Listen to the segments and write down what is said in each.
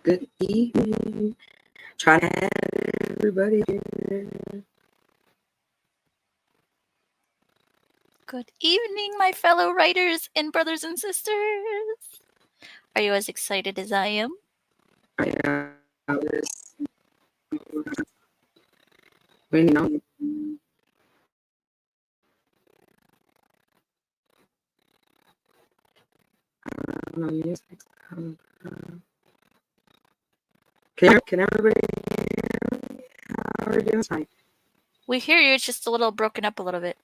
Good evening. Trying to have everybody here. Good evening, my fellow writers and brothers and sisters. Are you as excited as I am? I was waiting on music. Can everybody hear me? How are you doing tonight? We hear you, it's just a little broken up a little bit.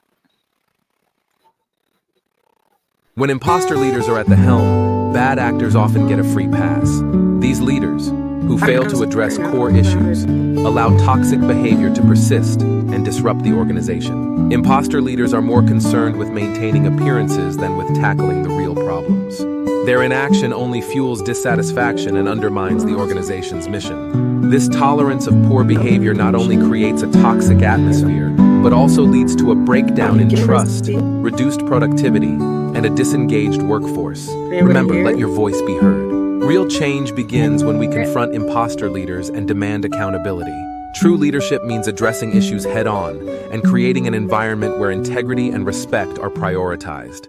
When imposter leaders are at the helm, bad actors often get a free pass. These leaders, who fail to address core issues, allow toxic behavior to persist and disrupt the organization. Imposter leaders are more concerned with maintaining appearances than with tackling the real problems. Their inaction only fuels dissatisfaction and undermines the organization's mission. This tolerance of poor behavior not only creates a toxic atmosphere, but also leads to a breakdown in trust, reduced productivity, and a disengaged workforce. Remember, let your voice be heard. Real change begins when we confront imposter leaders and demand accountability. True leadership means addressing issues head-on and creating an environment where integrity and respect are prioritized.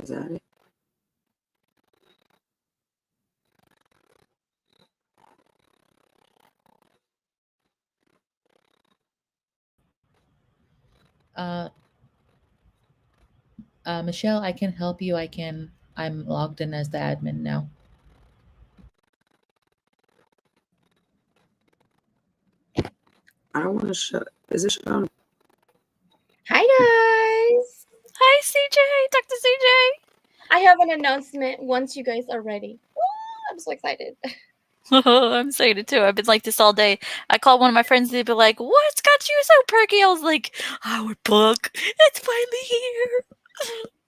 Is that it? Michelle, I can help you. I'm logged in as the admin now. I don't want to show. Is it showing? Hi guys. Hi, CJ, Dr. CJ. I have an announcement once you guys are ready. Ooh, I'm so excited. I'm excited too. I've been like this all day. I called one of my friends, they'd be like, "What's got you so perky?" I was like, "Our book, it's finally here."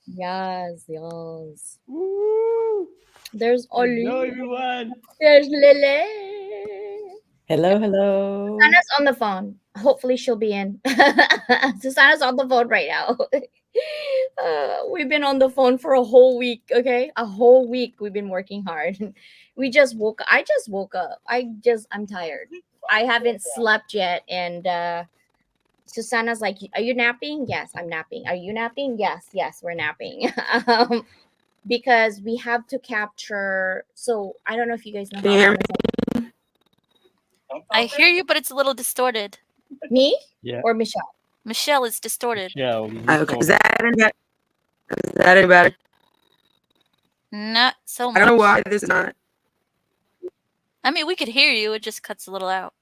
Yes. Woo! There's Oli. Hello, everyone. There's Lily. Hello. Susanna's on the phone. Hopefully she'll be in. Susanna's on the phone right now. We've been on the phone for a whole week, okay? A whole week we've been working hard. I just woke up. I'm tired. I haven't slept yet. And Susanna's like, "Are you napping?" Yes, I'm napping. Are you napping? Yes, we're napping. Because we have to capture. So I don't know if you guys know Can you hear me? I hear you, but it's a little distorted. Me? Yeah. Or Michelle? Michelle is distorted. Yeah. Okay. Is that any better? Is that any better? Not so much. I don't know why this is not. I mean, we could hear you. It just cuts a little out.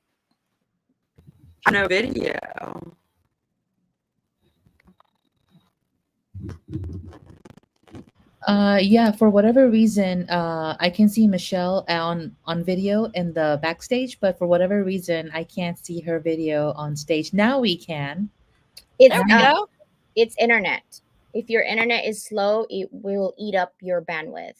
I know video. Yeah, for whatever reason, I can see Michelle on video in the backstage, but for whatever reason, I can't see her video on stage. Now we can. There we go. It's internet. If your internet is slow, it will eat up your bandwidth.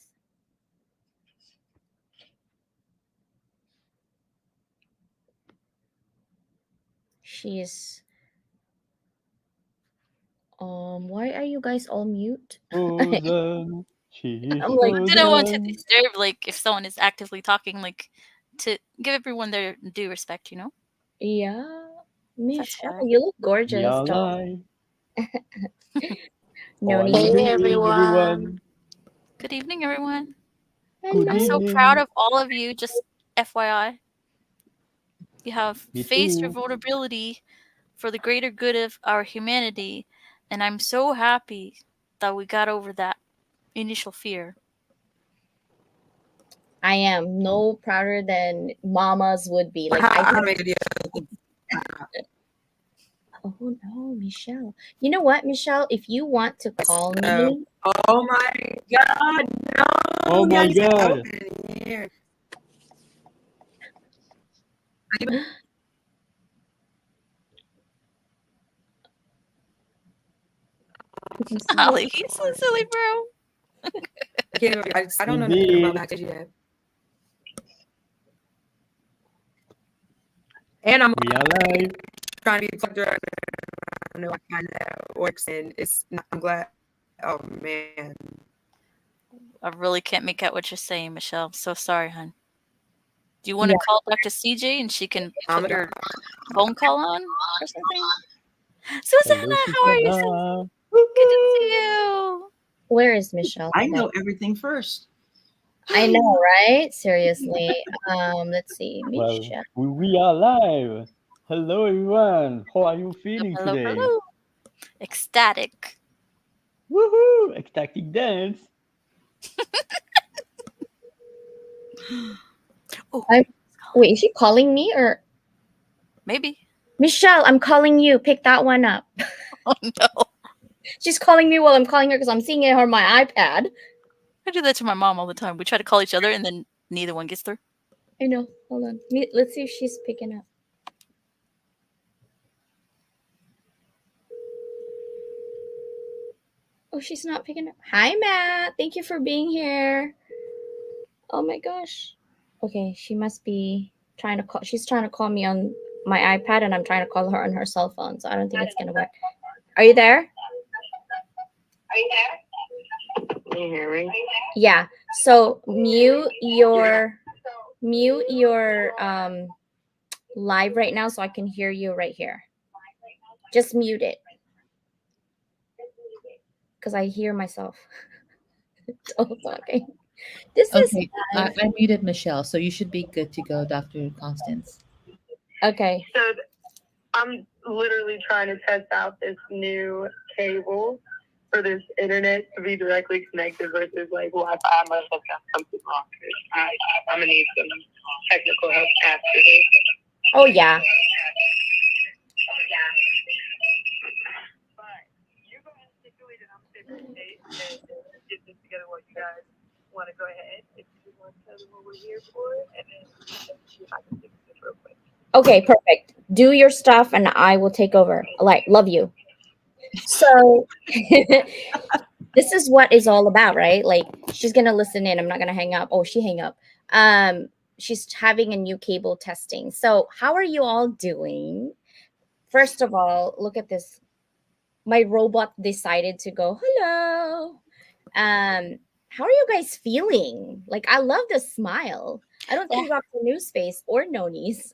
She's why are you guys all mute? Frozen. I'm like, didn't want to disturb, like, if someone is actively talking, like, to give everyone their due respect, you know? Yeah. Michelle, fine. you look gorgeous. Yeah, Tom. lie. No Oh, need. good Hey, evening, everyone. Good evening, everyone. Good I'm so evening. proud of all of you, just FYI. You have Me faced your too. vulnerability for the greater good of our humanity, and I'm so happy that we got over that initial fear. I am no prouder than mamas would be. Like I made a Oh no, Michelle. You know what, Michelle? If you want to call me, Oh my God! No. Oh my Guys, God. open here. Ollie, he's so silly, bro. I don't know nothing about backstage yet. And I'm We are live. trying to be plugged in. I know I kind of works and it's not, I'm glad. Oh man. I really can't make out what you're saying, Michelle. So sorry, hon. Do you want to Yeah. call Dr. CJ and she can I'm put a your phone call on or something? Susanna, Hello, how are you? Susanna. Good to see you. Where is Michelle? I know everything first. I know, right? Seriously. Let's see. Well, Michelle. we are live. Hello, everyone. How are you feeling Hello, today? hello. Ecstatic. Woohoo! Ecstatic dance. Oh, Wait, is she calling me or maybe. Michelle? I'm calling you. Pick that one up. Oh no. She's calling me while I'm calling her because I'm seeing it on my iPad. I do that to my mom all the time. We try to call each other and then neither one gets through. I know. Hold on. Let's see if she's picking up. Oh, she's not picking up. Hi, Matt. Thank you for being here. Oh my gosh. Okay, she must be trying to call. She's trying to call me on my iPad, and I'm trying to call her on her cell phone. So I don't think it's gonna work. Are you there? Can you hear me? Yeah. So mute your live right now so I can hear you right here. Just mute it. Because I hear myself. talking. This is Okay, I muted Michelle, so you should be good to go, Dr. Constance. okay. So I'm literally trying to test out this new cable for this internet to be directly connected versus like Wi-Fi. I must have got something wrong. I'm gonna need some technical help after this. Oh yeah. But you go ahead and stipulate it. I'm sitting and get this together while you guys want to go ahead. If you just want to tell them what we're here for, and then see if I can fix this real quick. Okay, perfect. Do your stuff and I will take over. Like, love you. So this is what it's all about, right? Like she's gonna listen in. I'm not gonna hang up. Oh, she hang up. She's having a new cable testing. So how are you all doing? First of all, look at this. My robot decided to go, hello. How are you guys feeling? Like I love the smile. I don't think Dr. Newspace or Nonies.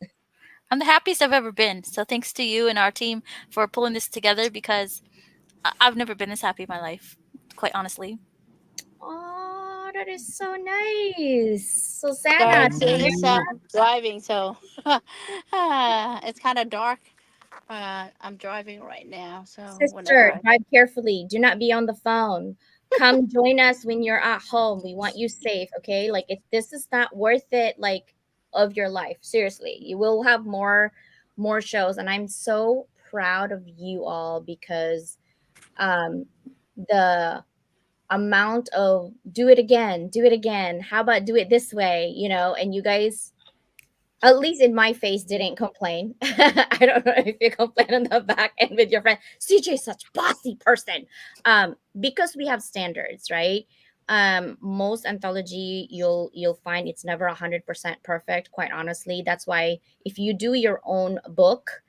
I'm the happiest I've ever been. So thanks to you and our team for pulling this together because I've never been this happy in my life, quite honestly. Oh, that is so nice. So Sorry, Santa, sis, driving, so it's kind of dark. I'm driving right now, so sister, whenever drive carefully. Do not be on the phone. Come join us when you're at home. We want you safe, okay? Like if this is not worth it, like of your life, seriously, you will have more shows, and I'm so proud of you all because the amount of do it again, how about do it this way, and you guys at least in my face didn't complain. I don't know if you complain on the back end with your friend. CJ is such bossy person. Because we have standards, right? Most anthology you'll find it's never 100% perfect, quite honestly. That's why if you do your own book,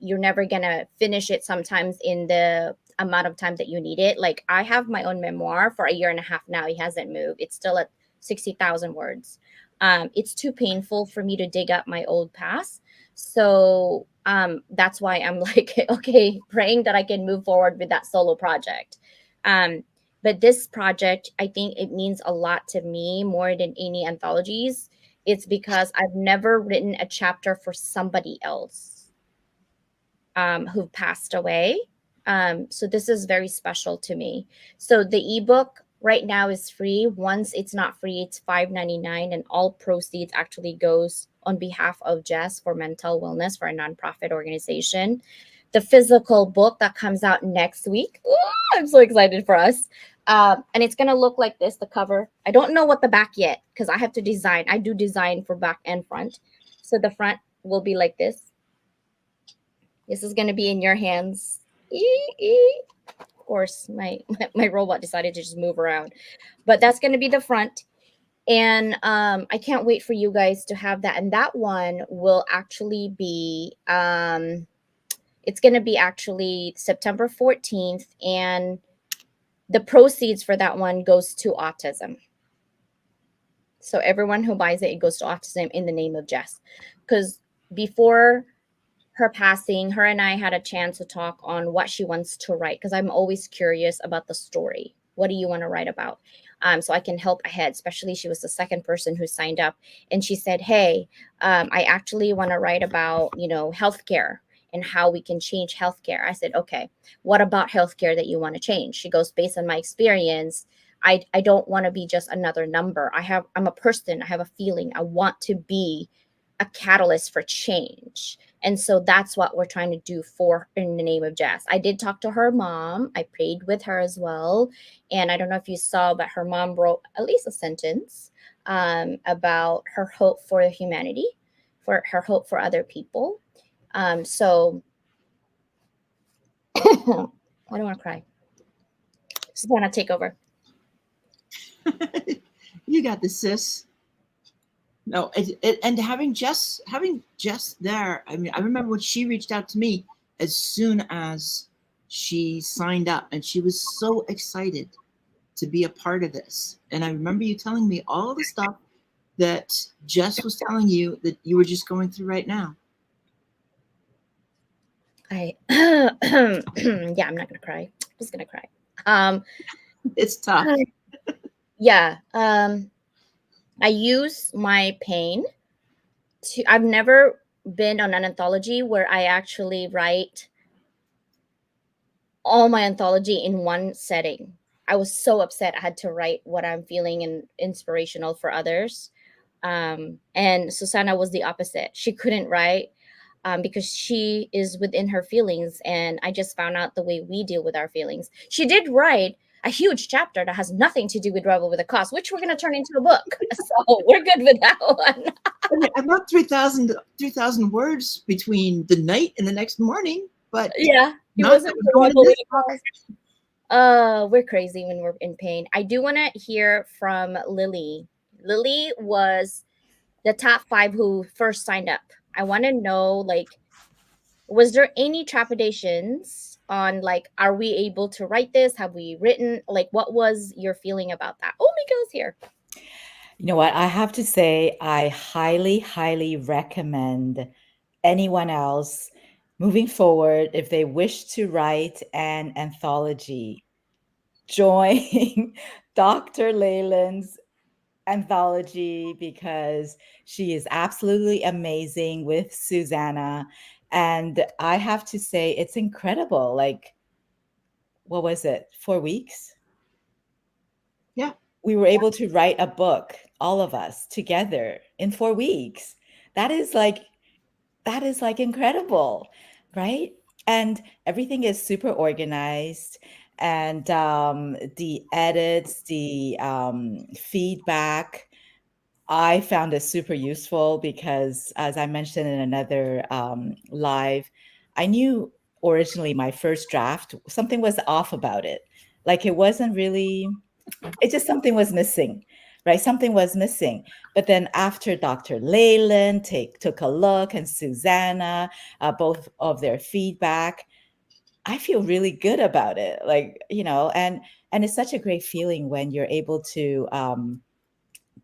you're never gonna finish it sometimes in the amount of time that you need it. Like I have my own memoir for a year and a half now. It hasn't moved. It's still at 60,000 words. It's too painful for me to dig up my old past. So that's why I'm like, okay, praying that I can move forward with that solo project. But this project, I think it means a lot to me more than any anthologies. It's because I've never written a chapter for somebody else who passed away. So this is very special to me. So the ebook right now is free. Once it's not free, it's $5.99, and all proceeds actually goes on behalf of Jess for mental wellness for a nonprofit organization. The physical book that comes out next week. Ooh, I'm so excited for us. And it's gonna look like this, the cover. I don't know what the back yet because I have to design. I do design for back and front. So the front will be like this. This is gonna be in your hands. Of course, my robot decided to just move around, but that's going to be the front, And I can't wait for you guys to have that. And that one will actually be it's going to be actually September 14th, and the proceeds for that one goes to autism. So everyone who buys it, it goes to autism in the name of Jess. Because before her passing, her and I had a chance to talk on what she wants to write, because I'm always curious about the story. What do you want to write about? So I can help ahead, especially she was the second person who signed up. And she said, hey, I actually want to write about, healthcare and how we can change healthcare. I said, okay, what about healthcare that you want to change? She goes, based on my experience, I don't want to be just another number. I'm a person. I have a feeling. I want to be a catalyst for change. And so that's what we're trying to do for In the Name of Jess. I did talk to her mom. I prayed with her as well. And I don't know if you saw, but her mom wrote at least a sentence about her hope for humanity, for her hope for other people. So I don't want to cry. Savannah, take over. You got this, sis. No, and having Jess there. I mean, I remember when she reached out to me as soon as she signed up, and she was so excited to be a part of this. And I remember you telling me all the stuff that Jess was telling you that you were just going through right now. Yeah, I'm not gonna cry. I'm just gonna cry. It's tough. Yeah. I use my pain I've never been on an anthology where I actually write all my anthology in one setting. I was so upset I had to write what I'm feeling and inspirational for others. And Susanna was the opposite. She couldn't write because she is within her feelings. And I just found out the way we deal with our feelings. She did write a huge chapter that has nothing to do with Rebel with a Cause, which we're going to turn into a book. So we're good with that one. I mean, about 3,000 words between the night and the next morning. But yeah, he wasn't Rebel with a Cause. We're crazy when we're in pain. I do want to hear from Lily. Lily was the top 5 who first signed up. I want to know, was there any trepidations on, are we able to write this? Have we written? What was your feeling about that? Oh, Miguel's here. You know what? I have to say, I highly, highly recommend anyone else moving forward, if they wish to write an anthology, join Dr. Leyland's anthology, because she is absolutely amazing with Susanna. And I have to say, it's incredible. What was it? 4 weeks? Yeah. We were able to write a book, all of us together in 4 weeks. That is incredible, right? And everything is super organized. And the edits, the feedback, I found it super useful because, as I mentioned in another live, I knew originally my first draft, something was off about it. It wasn't really, it just something was missing, right? Something was missing. But then after Dr. Leyland took a look, and Susanna, both of their feedback, I feel really good about it. And it's such a great feeling when you're able to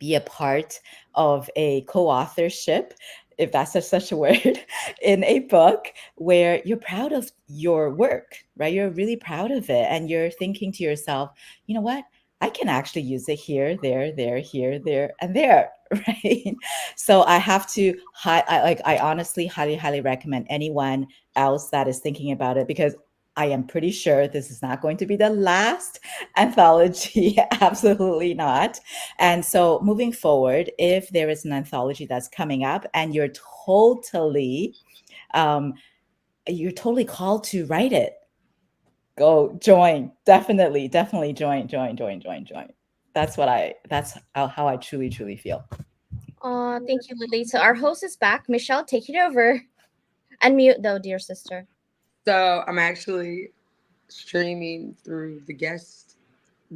be a part of a co-authorship, if that's such a word, in a book where you're proud of your work, right? You're really proud of it. And you're thinking to yourself, you know what? I can actually use it here, there, here, there, and there, right? So I have to, I honestly highly, highly recommend anyone else that is thinking about it, because I am pretty sure this is not going to be the last anthology. Absolutely not. And so moving forward, if there is an anthology that's coming up and you're totally called to write it, go join. Definitely join. That's how I truly, truly feel. Thank you, Lily. So our host is back. Michelle, take it over. Unmute though, dear sister. So I'm actually streaming through the guest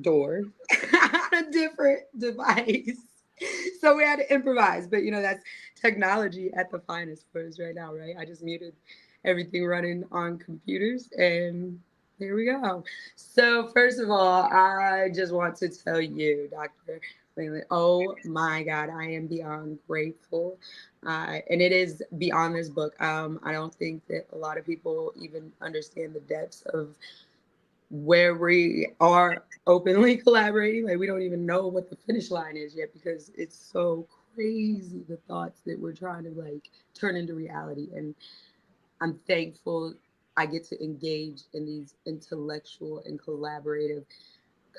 door on a different device. So we had to improvise. But that's technology at the finest for us right now, right? I just muted everything running on computers, and here we go. So first of all, I just want to tell you, Dr. Leland, oh my God, I am beyond grateful. And it is beyond this book. I don't think that a lot of people even understand the depths of where we are openly collaborating. Like we don't even know what the finish line is yet because it's so crazy the thoughts that we're trying to like turn into reality. And I'm thankful I get to engage in these intellectual and collaborative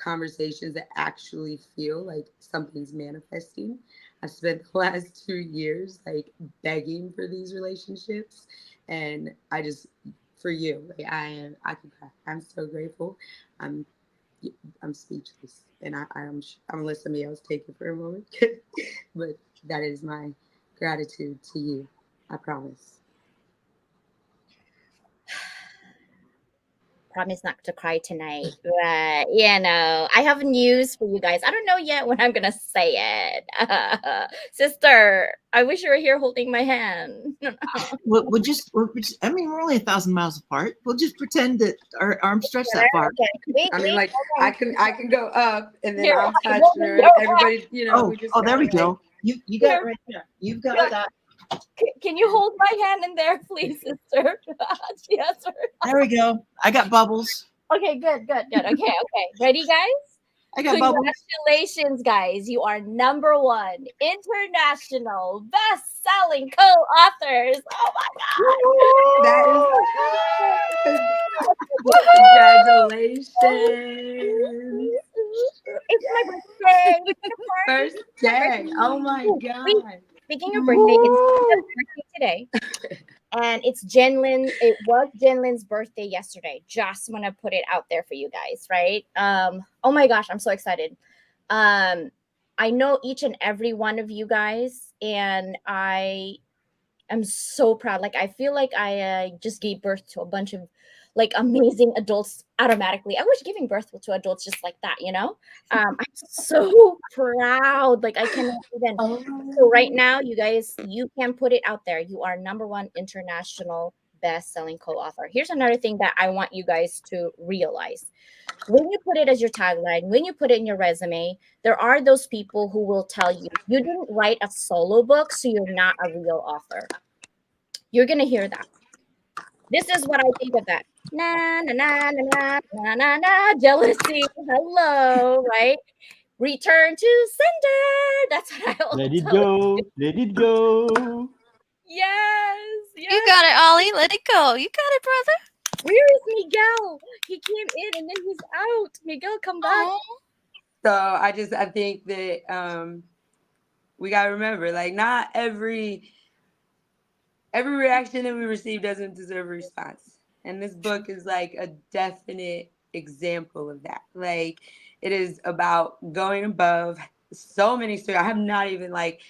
conversations that actually feel like something's manifesting. I spent the last 2 years like begging for these relationships, and I just for you, like I can cry. I'm so grateful. I'm I'm speechless, and I'm gonna let somebody else take it for a moment, but that is my gratitude to you. I promise. Promise not to cry tonight. But I have news for you guys. I don't know yet when I'm gonna say it. Sister, I wish you were here holding my hand. I mean, we're only 1,000 miles apart. We'll just pretend that our arms stretch that far. Okay. Wait, I mean, wait, like okay. I can go up, and then Here, I'm hold touching me her. here. Everybody, we just There we kinda, like, go. You got Here. it right there. You've got Yeah. that. Can you hold my hand in there, please, sister? Yes, sir. There we go. I got bubbles. Okay, good. Okay. Ready, guys? I got bubbles. Congratulations, guys. You are #1 international best-selling co-authors. Oh my that is congratulations. It's my birthday. First day. Oh my God. Speaking of birthday, it's my birthday today. And it was Jenlin's birthday yesterday. Just want to put it out there for you guys, right? Oh my gosh, I'm so excited. I know each and every one of you guys, and I am so proud. Like I feel like I just gave birth to a bunch of like amazing adults automatically. I wish giving birth to adults just like that, I'm so proud. Like I cannot even. So right now, you guys, you can put it out there. You are #1 international best-selling co-author. Here's another thing that I want you guys to realize. When you put it as your tagline, when you put it in your resume, there are those people who will tell you didn't write a solo book, so you're not a real author. You're gonna hear that. This is what I think of that. Na na na na na na na jealousy. Hello, right? Return to sender. That's what I always Let it go. Let it go. Yes. You got it, Ollie. Let it go. You got it, brother. Where is Miguel? He came in and then he's out. Miguel, come back. So I think that we gotta remember, like, not every reaction that we receive doesn't deserve a response. And this book is like a definite example of that. Like it is about going above so many stories. I have not even like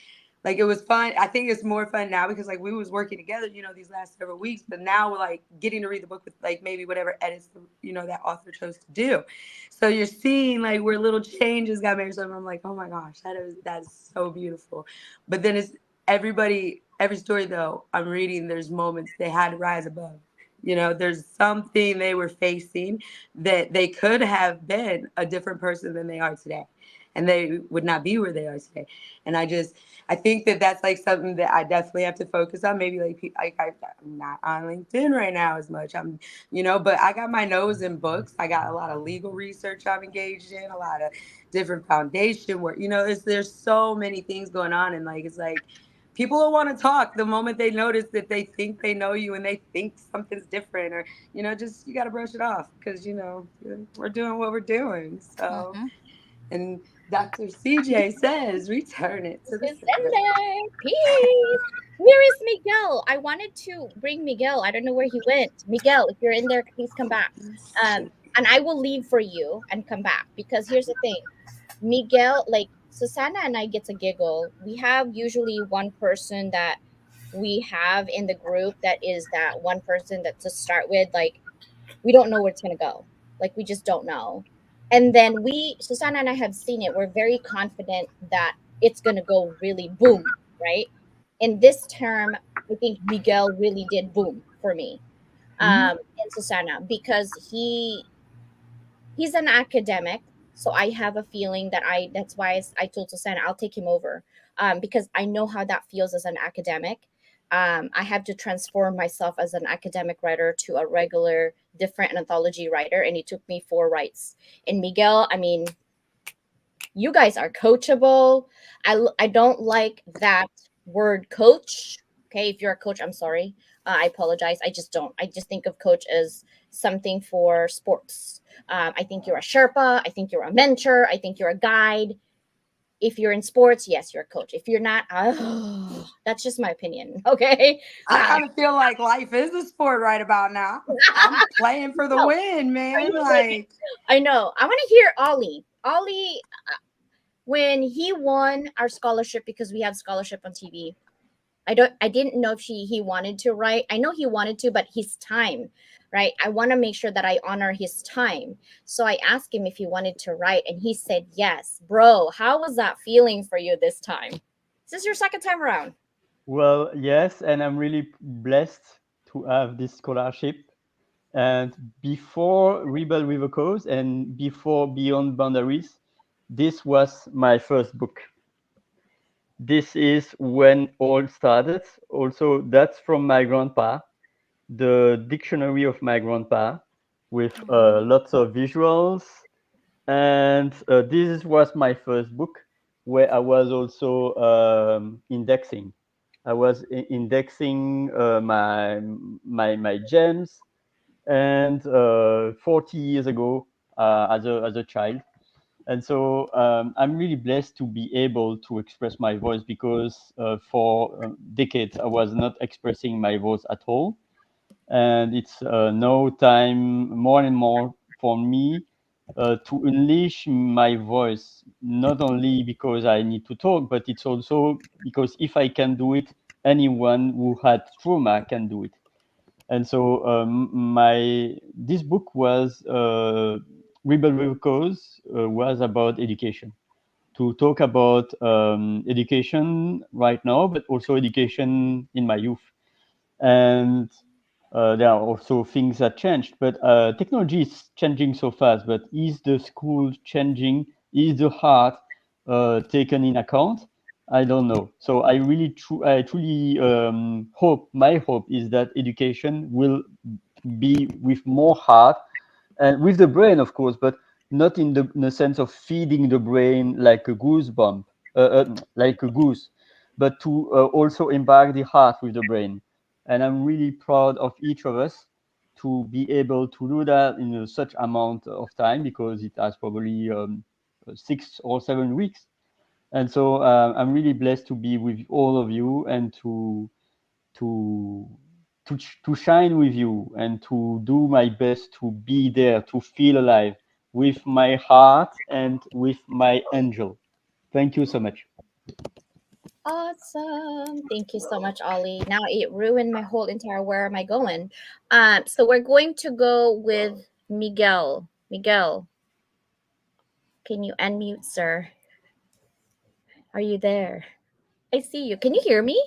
it was fun. I think it's more fun now because like we was working together, these last several weeks, but now we're like getting to read the book with like maybe whatever edits, that author chose to do. So you're seeing like where little changes got made. So I'm like, oh my gosh, that's so beautiful. But then it's every story though I'm reading, there's moments they had to rise above. There's something they were facing that they could have been a different person than they are today. And they would not be where they are today. And I think that that's like something that I definitely have to focus on. Maybe I'm not on LinkedIn right now as much. But I got my nose in books. I got a lot of legal research I'm engaged in, a lot of different foundation work. There's so many things going on. And like, it's like, people will want to talk the moment they notice that they think they know you and they think something's different, or, just, you got to brush it off because, we're doing what we're doing. So, and Dr. CJ says, return it to the sender. Peace. Where is Miguel? I wanted to bring Miguel. I don't know where he went. Miguel, if you're in there, please come back. And I will leave for you and come back because here's the thing. Miguel, like Susanna and I get a giggle. We have usually one person that we have in the group that is that one person that to start with, like, we don't know where it's going to go. Like, we just don't know. And then Susanna and I have seen it. We're very confident that it's gonna go really boom, right? In this term, I think Miguel really did boom for me, and Susanna, because he's an academic. So I have a feeling that that's why I told Susanna I'll take him over, because I know how that feels as an academic. I had to transform myself as an academic writer to a regular, different anthology writer, and it took me 4 writes. And Miguel, I mean, you guys are coachable. I don't like that word coach. Okay, if you're a coach, I'm sorry. I apologize. I just don't. I just think of coach as something for sports. I think you're a Sherpa. I think you're a mentor. I think you're a guide. If you're in sports, yes, you're a coach. If you're not, that's just my opinion. Okay. I kind of feel like life is a sport right about now. I'm playing for the No, win, man. Like, I know. I want to hear Ollie. Ollie, when he won our scholarship, because we have scholarship on TV, I didn't know if he wanted to write. I know he wanted to, but his time, right? I want to make sure that I honor his time. So I asked him if he wanted to write, and he said yes. Bro, how was that feeling for you this time? Is this your second time around? Well, yes, and I'm really blessed to have this scholarship. And before Rebel with a Cause and before Beyond Boundaries, this was my first book. This is when all started. Also, that's from my grandpa, the dictionary of my grandpa, with lots of visuals. And this was my first book, where I was also indexing. I was indexing my gems, and 40 years ago, as a child. And so I'm really blessed to be able to express my voice, because for decades I was not expressing my voice at all. And it's no time more and more for me to unleash my voice, not only because I need to talk, but it's also because if I can do it, anyone who had trauma can do it. And so this book was Rebel with a Cause, was about education, to talk about education right now, but also education in my youth. And there are also things that changed, but technology is changing so fast. But is the school changing? Is the heart taken in account? I don't know. So I truly hope. My hope is that education will be with more heart and with the brain, of course, but not in the sense of feeding the brain like a goosebump, like a goose, but to also embark the heart with the brain. And I'm really proud of each of us to be able to do that in such amount of time, because it has probably 6 or 7 weeks. And so I'm really blessed to be with all of you and to shine with you and to do my best to be there, to feel alive with my heart and with my angel. Thank you so much. Awesome. Thank you so much, Ollie. Now it ruined my whole entire where am I going? So we're going to go with Miguel. Miguel, can you unmute, sir? Are you there? I see you. Can you hear me?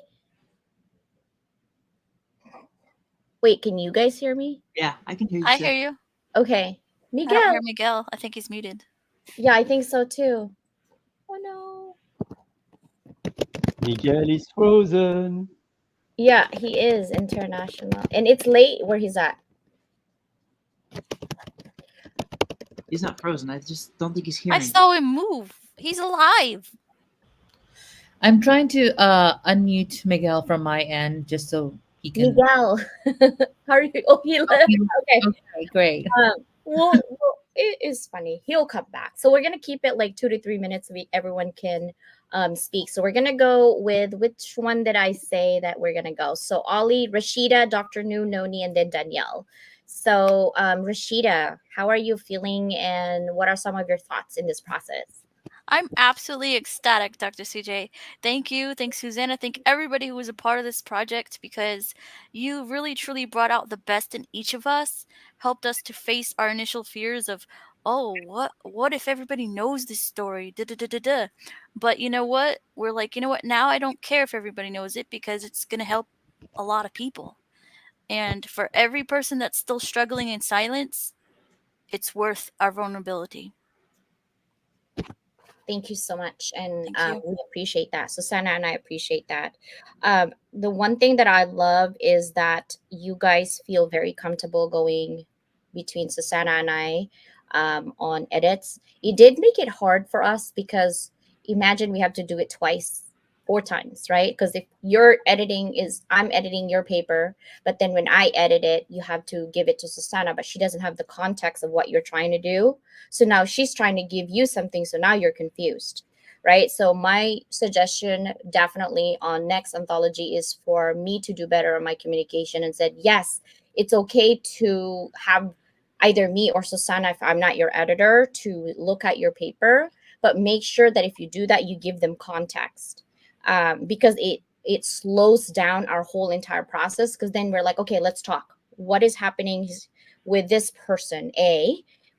Wait, can you guys hear me? Yeah, I can hear you. I Sid. hear you. Okay. I don't Miguel. hear Miguel. I think he's muted. Yeah, I think so too. Oh no. Miguel is frozen. Yeah, he is international. And it's late where he's at. He's not frozen. I just don't think he's I hearing. saw him move. He's alive. I'm trying to unmute Miguel from my end just so he can. Miguel. How are you? Oh, he left. Okay. Okay, great. Well, it is funny. He'll come back. So we're gonna keep it like 2 to 3 minutes so everyone can speak. So we're gonna go with which one did I say that we're gonna go? So Ollie, Rashida, Dr. Nu, Noni, and then Danielle. So Rashida, how are you feeling, and what are some of your thoughts in this process? I'm absolutely ecstatic, Dr. CJ. Thank you. Thanks, Susanna. Thank everybody who was a part of this project, because you really, truly brought out the best in each of us, helped us to face our initial fears of oh, what if everybody knows this story? Da da da da da. But you know what? We're like, you know what? Now I don't care if everybody knows it because it's gonna help a lot of people. And for every person that's still struggling in silence, it's worth our vulnerability. Thank you so much, and Thank you. we appreciate that. Susanna and I appreciate that. The one thing that I love is that you guys feel very comfortable going between Susanna and I on edits. It did make it hard for us because imagine we have to do it twice, 4 times, right? Because if I'm editing your paper, but then when I edit it, you have to give it to Susanna, but she doesn't have the context of what you're trying to do. So now she's trying to give you something. So now you're confused, right? So my suggestion definitely on next anthology is for me to do better on my communication and said, yes, it's okay to have either me or Susanna, if I'm not your editor, to look at your paper, but make sure that if you do that, you give them context, because it slows down our whole entire process. Because then we're like, okay, let's talk. What is happening with this person?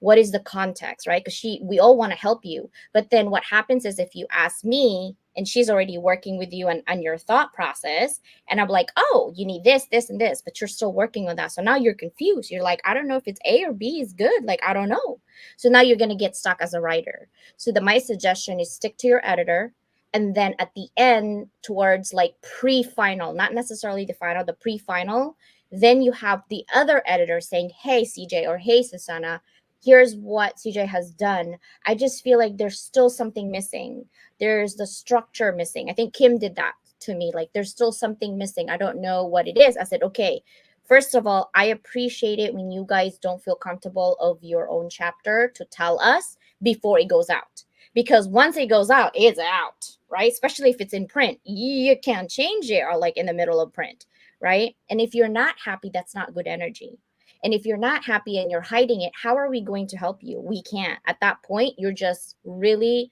What is the context, right? Because we all want to help you, but then what happens is if you ask me and she's already working with you on your thought process, and I'm like, oh, you need this, this, and this, but you're still working on that, so now you're confused. You're like, I don't know if it's A or B is good, like I don't know. So now you're going to get stuck as a writer. So my suggestion is stick to your editor, and then at the end, towards like pre-final, not necessarily the final, the pre-final, then you have the other editor saying, hey CJ, or hey Susanna, here's what CJ has done. I just feel like there's still something missing. There's the structure missing. I think Kim did that to me. Like, there's still something missing. I don't know what it is. I said, okay, first of all, I appreciate it when you guys don't feel comfortable of your own chapter to tell us before it goes out. Because once it goes out, it's out, right? Especially if it's in print. You can't change it or like in the middle of print, right? And if you're not happy, that's not good energy. And if you're not happy and you're hiding it, how are we going to help you? We can't. At that point, you're just really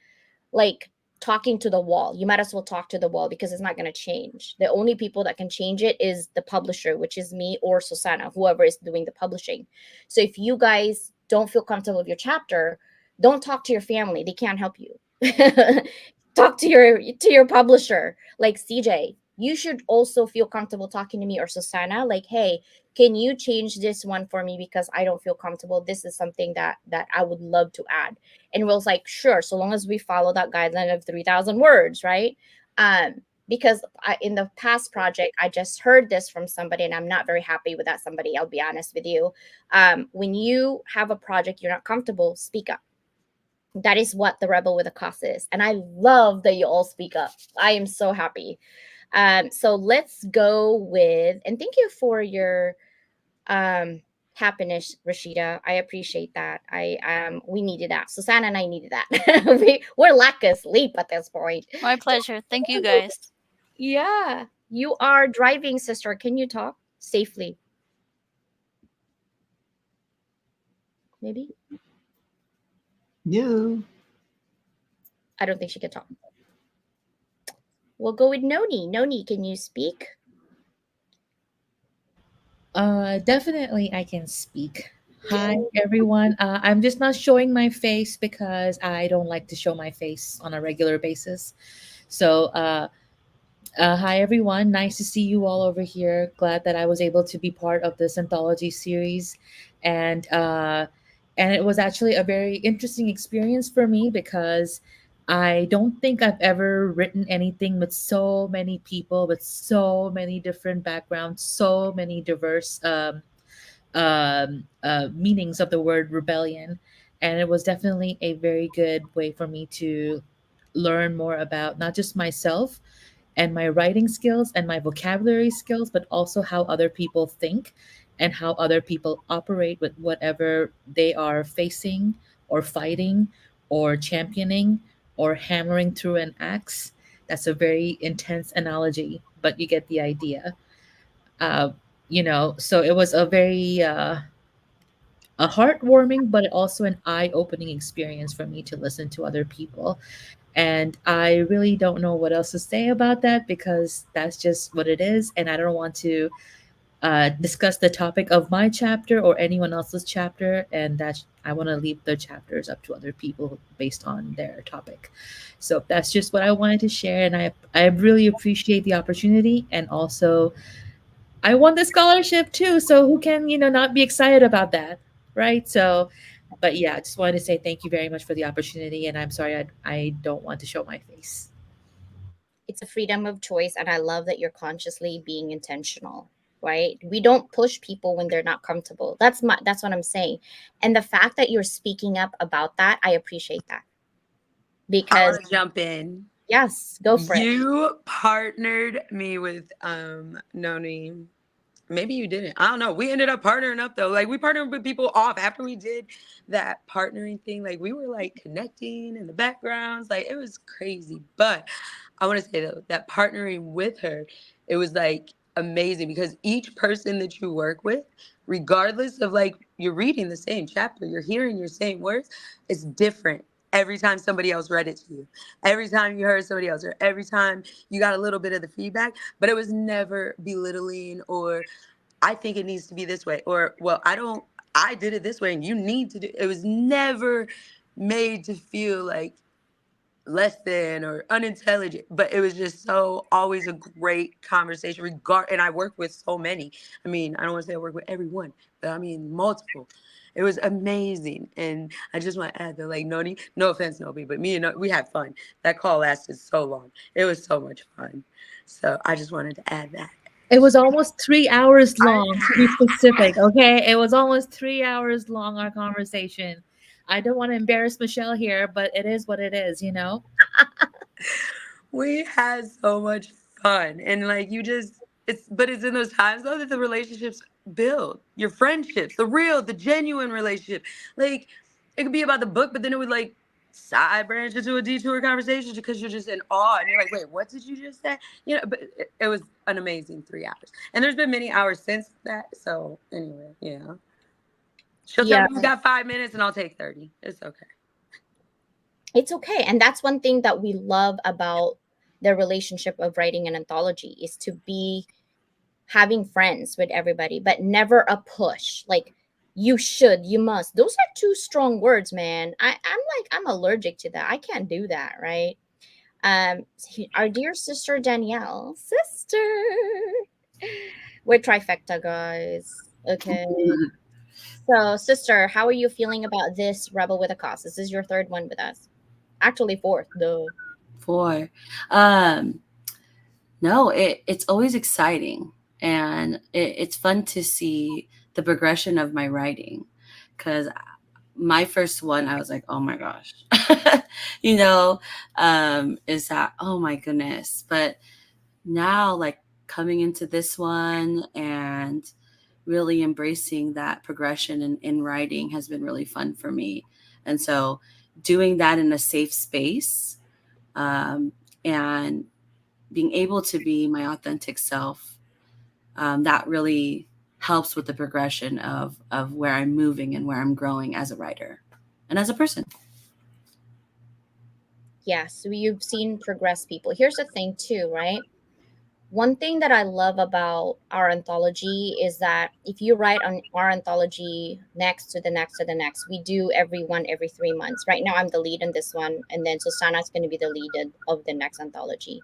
like talking to the wall. You might as well talk to the wall because it's not going to change. The only people that can change it is the publisher, which is me or Susanna, whoever is doing the publishing. So if you guys don't feel comfortable with your chapter, don't talk to your family. They can't help you. Talk to your publisher. Like, CJ, you should also feel comfortable talking to me or Susanna. Like, hey, can you change this one for me because I don't feel comfortable? This is something that I would love to add. And Will's like, sure, so long as we follow that guideline of 3,000 words, right? Because in the past project, I just heard this from somebody, and I'm not very happy with that somebody. I'll be honest with you. When you have a project you're not comfortable, speak up. That is what the Rebel with a Cause is. And I love that you all speak up. I am so happy. So let's go with, and thank you for your happiness, Rashida. I appreciate that. We needed that. Susanna and I needed that. We're lack of sleep at this point. My pleasure. Thank you guys. Yeah. You are driving, sister. Can you talk safely? Maybe? No. I don't think she can talk. We'll go with Noni. Noni, can you speak? Definitely I can speak. Hi everyone. I'm just not showing my face because I don't like to show my face on a regular basis. So hi everyone. Nice to see you all over here. Glad that I was able to be part of this anthology series, and it was actually a very interesting experience for me because I don't think I've ever written anything with so many people, with so many different backgrounds, so many diverse meanings of the word rebellion. And it was definitely a very good way for me to learn more about not just myself and my writing skills and my vocabulary skills, but also how other people think and how other people operate with whatever they are facing or fighting or championing or hammering through an axe. That's a very intense analogy, but you get the idea. Uh, so it was a very a heartwarming, but also an eye-opening experience for me to listen to other people. And I really don't know what else to say about that because that's just what it is. And I don't want to discuss the topic of my chapter or anyone else's chapter, and that I want to leave the chapters up to other people based on their topic. So that's just what I wanted to share, and I really appreciate the opportunity, and also I won the scholarship too, so who can not be excited about that, right? So, but yeah, I just wanted to say thank you very much for the opportunity, and I'm sorry I don't want to show my face. It's a freedom of choice, and I love that you're consciously being intentional, right? We don't push people when they're not comfortable. That's what I'm saying. And the fact that you're speaking up about that, I appreciate that. I Because want to jump in. yes, go for it. You partnered me with Noni. Maybe you didn't. I don't know. We ended up partnering up though. Like we partnered with people off after we did that partnering thing. Like we were like connecting in the backgrounds. Like it was crazy. But I want to say though that partnering with her, it was like amazing because each person that you work with, regardless of like you're reading the same chapter, you're hearing your same words, it's different every time somebody else read it to you, every time you heard somebody else, or every time you got a little bit of the feedback, but it was never belittling or I think it needs to be this way, or well, I did it this way and you need to do it. Was never made to feel like less than or unintelligent, but it was just so always a great conversation and I work with so many. I mean, I don't want to say I work with everyone, but I mean multiple. It was amazing. And I just want to add that like Noni, no offense Nobi, but me and we had fun. That call lasted so long. It was so much fun. So I just wanted to add that. It was almost 3 hours long, to be specific. Okay, it was almost 3 hours long, our conversation. I don't want to embarrass Michelle here, but it is what it is, We had so much fun, and like it's in those times though that the relationships build, your friendships, the genuine relationship. Like it could be about the book, but then it would like side branch into a detour conversation because you're just in awe and you're like, wait, what did you just say? But it was an amazing 3 hours, and there's been many hours since that. So anyway, yeah. She'll tell me you got 5 minutes and I'll take 30. It's okay. It's okay. And that's one thing that we love about the relationship of writing an anthology is to be having friends with everybody, but never a push. Like you should, you must. Those are two strong words, man. I'm allergic to that. I can't do that, right? Our dear sister Danielle, we're trifecta, guys. Okay. So, sister, how are you feeling about this Rebel with a Cause? This is your third one with us. Actually, fourth, though. 4. No, it's always exciting, and it's fun to see the progression of my writing. Because my first one, I was like, oh my gosh, is that, oh my goodness. But now, like coming into this one and really embracing that progression in writing has been really fun for me. And so doing that in a safe space and being able to be my authentic self, that really helps with the progression of where I'm moving and where I'm growing as a writer and as a person. Yes, you've seen progress people. Here's the thing too, right? One thing that I love about our anthology is that if you write on our anthology next to the next to the next, we do every 3 months. Right now, I'm the lead in this one, and then Susana's going to be the lead of the next anthology.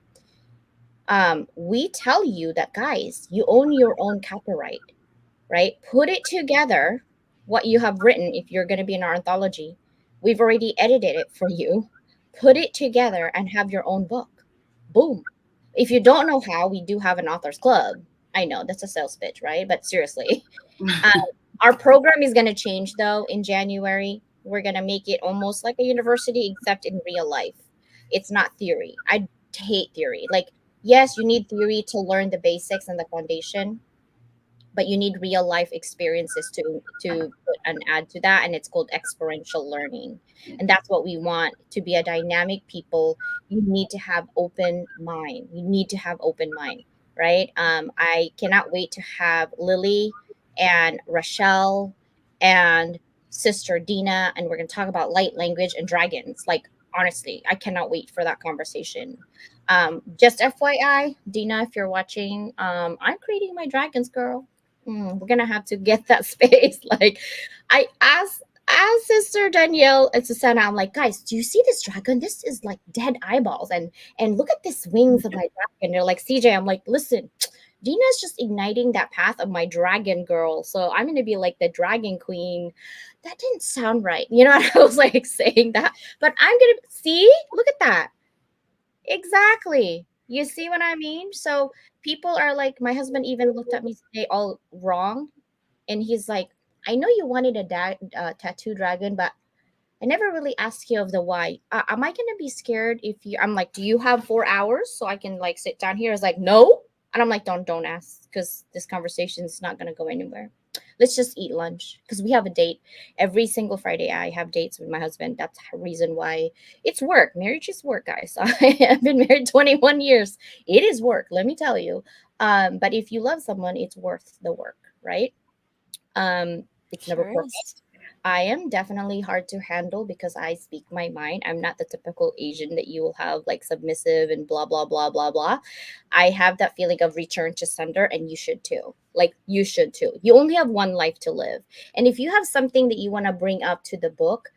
We tell you that, guys, you own your own copyright, right? Put it together, what you have written, if you're going to be in our anthology. We've already edited it for you. Put it together and have your own book. Boom. If you don't know how, we do have an authors club. I know that's a sales pitch, right? But seriously, our program is going to change though in January. We're going to make it almost like a university, except in real life. It's not theory. I hate theory. Like, yes, you need theory to learn the basics and the foundation, but you need real life experiences to put an add to that, and it's called experiential learning. And that's what we want to be a dynamic people. You need to have open mind. Right? I cannot wait to have Lily and Rochelle and Sister Dina, and we're going to talk about light language and dragons. Like, honestly, I cannot wait for that conversation. Just FYI, Dina, if you're watching, I'm creating my dragons, girl. we're gonna have to get that space. Like, I asked Sister Danielle and Susanna, I'm like, guys, do you see this dragon? This is like dead eyeballs, and look at this wings of my dragon. They're like, CJ, I'm like, listen, Dina's just igniting that path of my dragon girl, so I'm gonna be like the dragon queen. That didn't sound right, you know. I was like saying that, but I'm gonna see. Look at that. Exactly. You see what I mean? So people are like, my husband even looked at me today all wrong, and he's like, I know you wanted a tattoo dragon, but I never really asked you of the why. Am I gonna be scared if you? I'm like, do you have 4 hours so I can like sit down here? It's like, no, and I'm like, don't ask, because this conversation is not gonna go anywhere. Let's just eat lunch, because we have a date every single Friday. I have dates with my husband. That's the reason why. It's work. Marriage is work, guys. I've been married 21 years. It is work, let me tell you. But if you love someone, it's worth the work, right? It's never Sure perfect. is. I am definitely hard to handle because I speak my mind. I'm not the typical Asian that you will have like submissive and blah blah blah blah blah. I have that feeling of return to sender, and you should too. Like, you should too. You only have one life to live, and if you have something that you want to bring up to the book,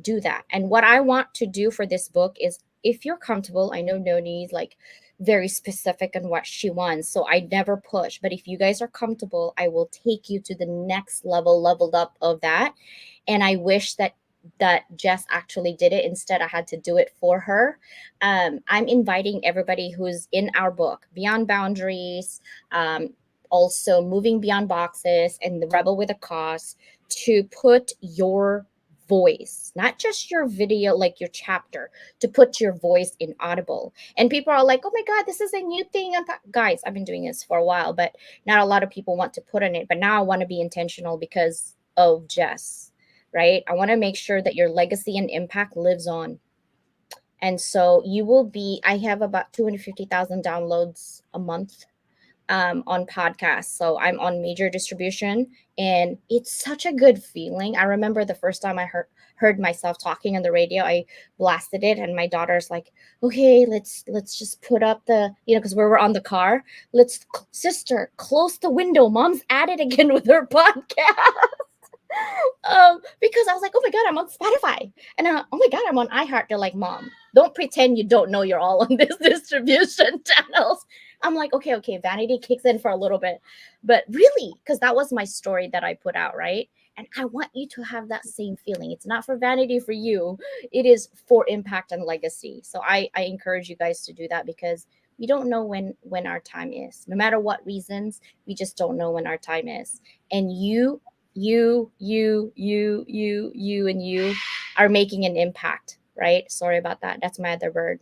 do that. And what I want to do for this book is, if you're comfortable, I know Noni's like very specific on what she wants, so I never push. But if you guys are comfortable, I will take you to the next level, leveled up of that. And I wish that Jess actually did it. Instead, I had to do it for her. I'm inviting everybody who's in our book, Beyond Boundaries, also Moving Beyond Boxes, and The Rebel with a Cause, to put your voice, not just your video, like your chapter, to put your voice in Audible. And people are like, oh my God, this is a new thing. Guys, I've been doing this for a while, but not a lot of people want to put on it. But now I want to be intentional because of Jess, right? I want to make sure that your legacy and impact lives on. And so you will be, I have about 250,000 downloads a month on podcasts. So I'm on major distribution, and it's such a good feeling. I remember the first time I heard myself talking on the radio, I blasted it, and my daughter's like, okay, let's just put up the, because we were on the car. Sister, close the window. Mom's at it again with her podcast. Because I was like, oh my God, I'm on Spotify. And oh my God, I'm on iHeart. They're like, Mom, don't pretend you don't know you're all on this distribution channels. I'm like, okay, vanity kicks in for a little bit. But really, because that was my story that I put out, right? And I want you to have that same feeling. It's not for vanity for you. It is for impact and legacy. So I encourage you guys to do that, because we don't know when our time is. No matter what reasons, we just don't know when our time is. And you and you are making an impact, right? Sorry about that. That's my other bird.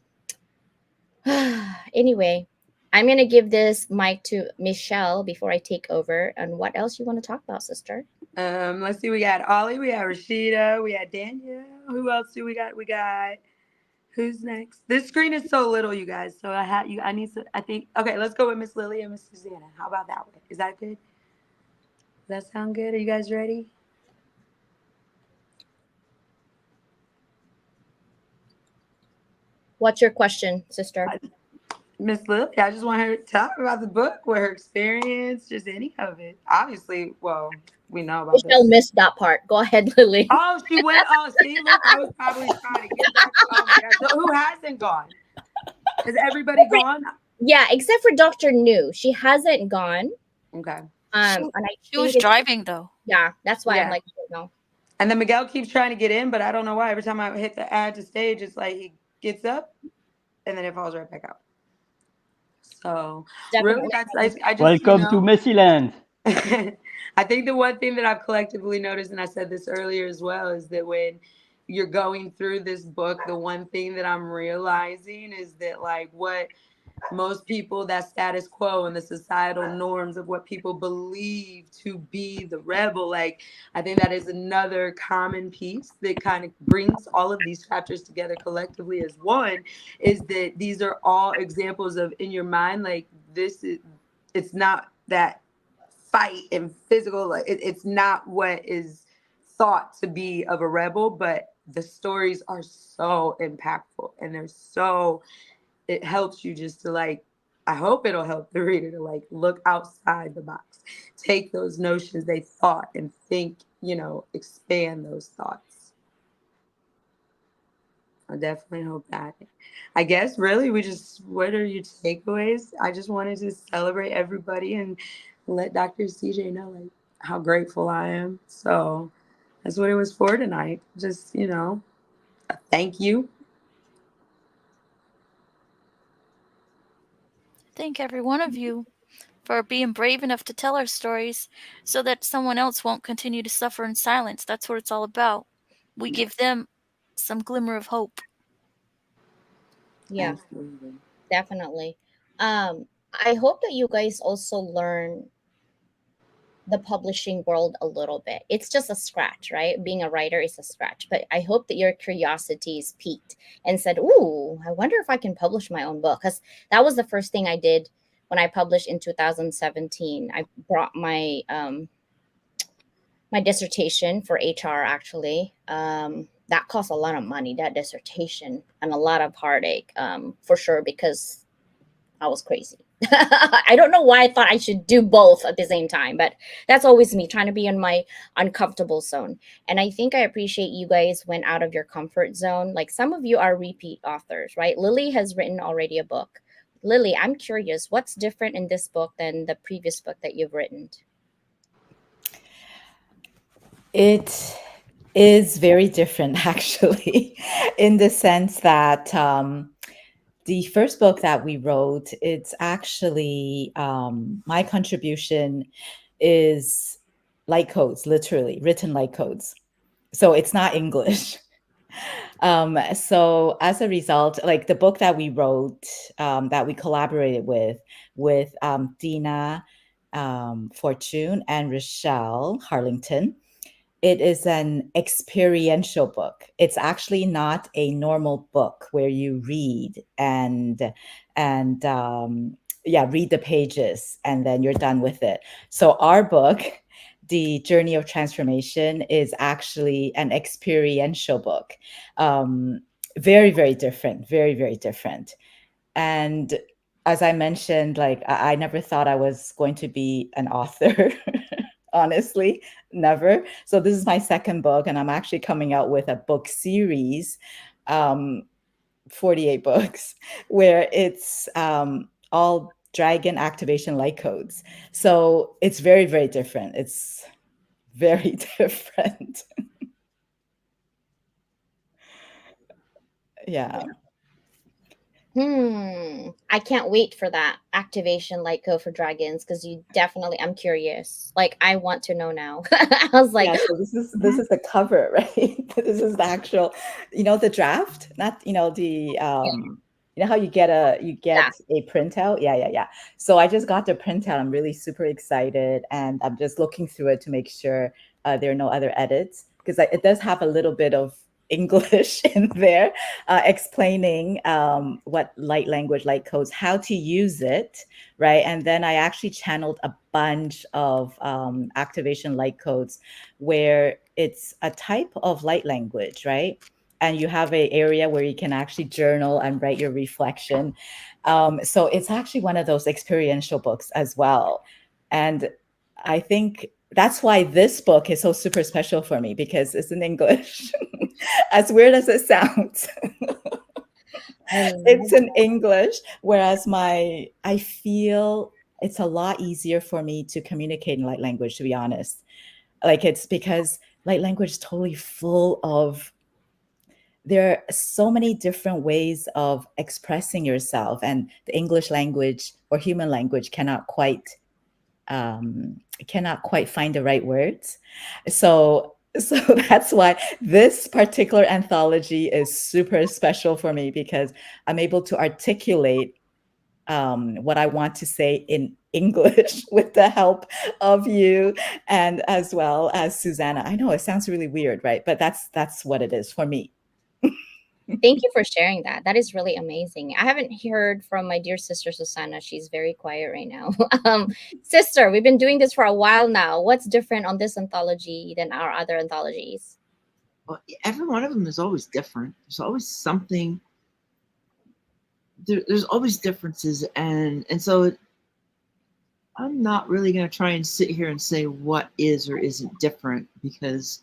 Anyway, I'm going to give this mic to Michelle before I take over. And what else you want to talk about, sister? Let's see. We got Ollie. We got Rashida. We got Danielle. Who else do we got? Who's next? This screen is so little, you guys. So I need to, I think, okay, let's go with Miss Lily and Miss Susanna. How about that one? Is that good? Does that sound good? Are you guys ready? What's your question, sister? Miss Lily, I just want her to talk about the book, what her experience, just any of it. Obviously, well, we know about Michelle missed that part. Go ahead, Lily. Oh, she went. Oh, see, look, I was probably trying to get back. Oh my God. So who hasn't gone? Is everybody gone? Yeah, except for Dr. New. She hasn't gone. Okay. And she was driving though. Yeah, that's why Yeah. I'm like, no. And then Miguel keeps trying to get in, but I don't know why. Every time I hit the add to stage, it's like he gets up and then it falls right back out. So really, I just welcome to Messyland. I think the one thing that I've collectively noticed, and I said this earlier as well, is that when you're going through this book, the one thing that I'm realizing is that like what most people, that status quo and the societal norms of what people believe to be the rebel, like I think that is another common piece that kind of brings all of these chapters together collectively as one, is that these are all examples of, in your mind, like it's not that fight and physical, like it's not what is thought to be of a rebel, but the stories are so impactful and it helps you just to like I hope it'll help the reader to like look outside the box, take those notions they thought and think, expand those thoughts. I definitely hope that. I guess really what are your takeaways? I just wanted to celebrate everybody and let Dr. CJ know like how grateful I am. So that's what it was for tonight. Just, a thank you. Thank every one of you for being brave enough to tell our stories so that someone else won't continue to suffer in silence. That's what it's all about. We give them some glimmer of hope. Yeah, Absolutely. definitely. I hope that you guys also learn the publishing world a little bit. It's just a scratch, right? Being a writer is a scratch, but I hope that your curiosity is piqued and said, "Ooh, I wonder if I can publish my own book." Because that was the first thing I did when I published in 2017. I brought my my dissertation for HR actually. That cost a lot of money, that dissertation, and a lot of heartache, for sure, because I was crazy. I don't know why I thought I should do both at the same time, but that's always me trying to be in my uncomfortable zone. And I think I appreciate you guys went out of your comfort zone. Like some of you are repeat authors, right? Lily has written already a book. Lily, I'm curious, what's different in this book than the previous book that you've written? It is very different, actually, in the sense that the first book that we wrote, it's actually my contribution is light codes, literally written light codes. So it's not English. So as a result, like the book that we wrote, that we collaborated with Dina Fortune and Rochelle Harlington, it is an experiential book. It's actually not a normal book where you read and read the pages and then you're done with it. So our book, The Journey of Transformation, is actually an experiential book. Very, very different, very, very different. And as I mentioned, like I never thought I was going to be an author. Honestly, never. So this is my second book, and I'm actually coming out with a book series, 48 books, where it's all dragon activation light codes. So it's very, very different. It's very different. Yeah. I can't wait for that activation light code for dragons because you definitely, I'm curious. Like I want to know now. I was like, Yeah, so this is the cover, right? This is the actual, the draft, not, the how you get a printout. Yeah. So I just got the printout. I'm really super excited, and I'm just looking through it to make sure there are no other edits, because it does have a little bit of English in there, explaining what light language, light codes, how to use it, right? And then I actually channeled a bunch of activation light codes where it's a type of light language, right? And you have an area where you can actually journal and write your reflection. So it's actually one of those experiential books as well. And I think that's why this book is so super special for me, because it's in English. As weird as it sounds. It's in English, whereas I feel it's a lot easier for me to communicate in light language, to be honest. Like it's because light language is totally full of, there are so many different ways of expressing yourself, and the English language or human language cannot quite find the right words. So that's why this particular anthology is super special for me, because I'm able to articulate what I want to say in English with the help of you, and as well as Susanna. I know it sounds really weird, right? But that's what it is for me. Thank you for sharing that. That is really amazing. I haven't heard from my dear sister Susanna. She's very quiet right now. Sister, we've been doing this for a while now. What's different on this anthology than our other anthologies? Well, every one of them is always different. There's always something there's always differences, and so I'm not really going to try and sit here and say what is or isn't different, because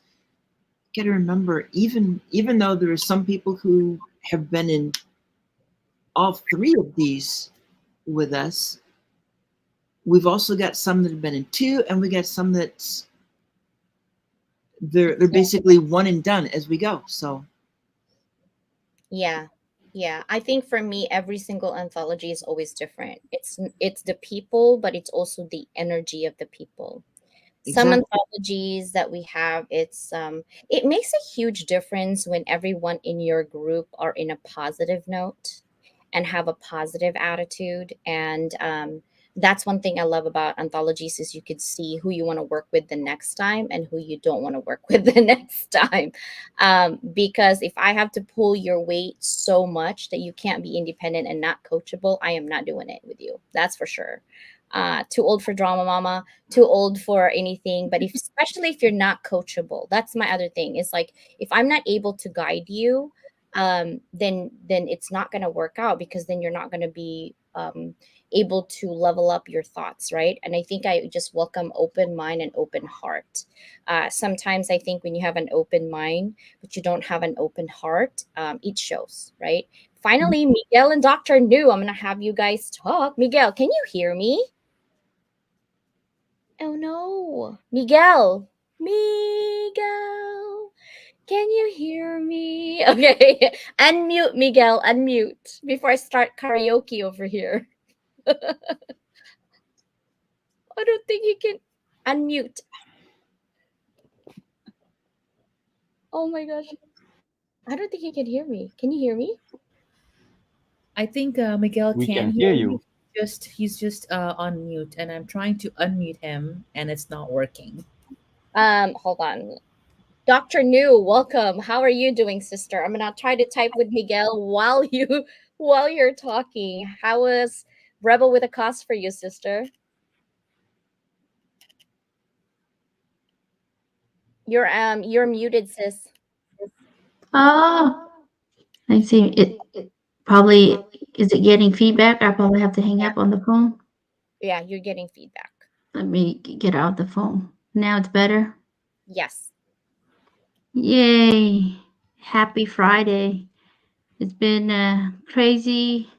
you got to remember, even though there are some people who have been in all three of these with us, we've also got some that have been in two, and we got some that's they're basically one and done as we go. So Yeah. Yeah. I think for me, every single anthology is always different. It's the people, but it's also the energy of the people. Some exactly. anthologies that we have, it makes a huge difference when everyone in your group are in a positive note and have a positive attitude. And that's one thing I love about anthologies is you could see who you want to work with the next time and who you don't want to work with the next time. Because if I have to pull your weight so much that you can't be independent and not coachable, I am not doing it with you. That's for sure. Too old for drama mama, too old for anything. But especially if you're not coachable, that's my other thing. Is like, if I'm not able to guide you, then it's not going to work out, because then you're not going to be able to level up your thoughts, right? And I think I just welcome open mind and open heart. Sometimes I think when you have an open mind but you don't have an open heart, it shows, right? Finally, Miguel and Dr. New, I'm going to have you guys talk. Miguel, can you hear me? Oh no. Miguel. Miguel. Can you hear me? Okay. Unmute, Miguel. Unmute before I start karaoke over here. I don't think he can unmute. Oh my gosh. I don't think he can hear me. Can you hear me? I think Miguel We can can hear hear me. you. He's just on mute, and I'm trying to unmute him, and it's not working. Hold on. Dr. New, welcome. How are you doing, sister? I'm gonna try to type with Miguel while you're talking. How was Rebel with a Cause for you, sister? You're muted, sis. Oh, I see. It probably is it getting feedback? I probably have to hang up on the phone. Yeah, you're getting feedback. Let me get out the phone. Now it's better. Yes. Yay! Happy Friday. It's been crazy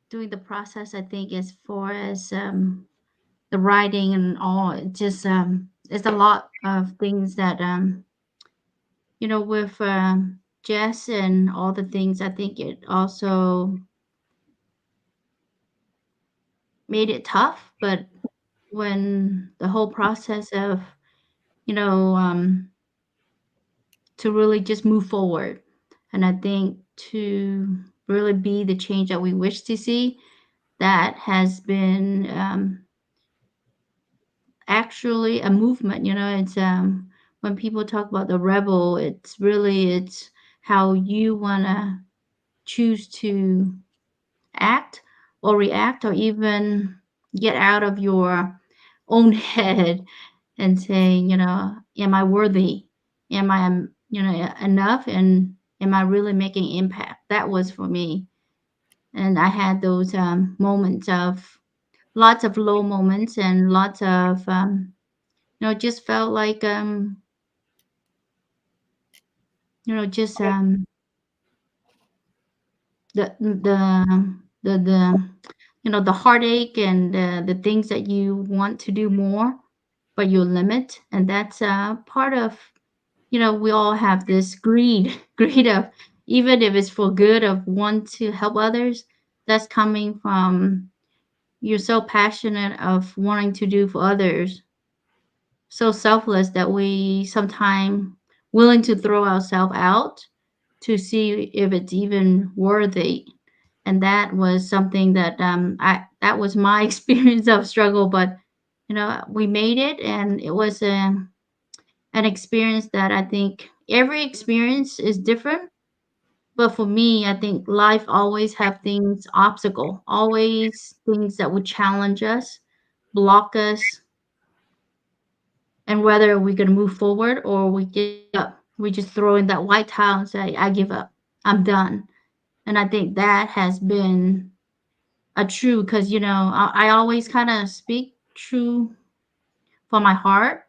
doing the process. I think as far as the writing and all, it just it's a lot of things that with Jess and all the things. I think it also made it tough, but when the whole process of you know to really just move forward, and I think to really be the change that we wish to see, that has been actually a movement. It's when people talk about the rebel, it's how you want to choose to act or react, or even get out of your own head and say, am I worthy? Am I, enough? And am I really making impact? That was for me. And I had those moments of lots of low moments and lots of, just felt like, just the the heartache and the things that you want to do more, but you limit. And that's part of, we all have this greed greed of, even if it's for good, of want to help others. That's coming from, you're so passionate of wanting to do for others, so selfless that we sometimes willing to throw ourselves out to see if it's even worthy. And that was something that that was my experience of struggle. But we made it, and it was an experience that I think every experience is different. But for me, I think life always have things, obstacle, always things that would challenge us, block us, and whether we're gonna move forward or we give up. We just throw in that white towel and say, I give up. I'm done. And I think that has been a true, because, I always kind of speak true from my heart,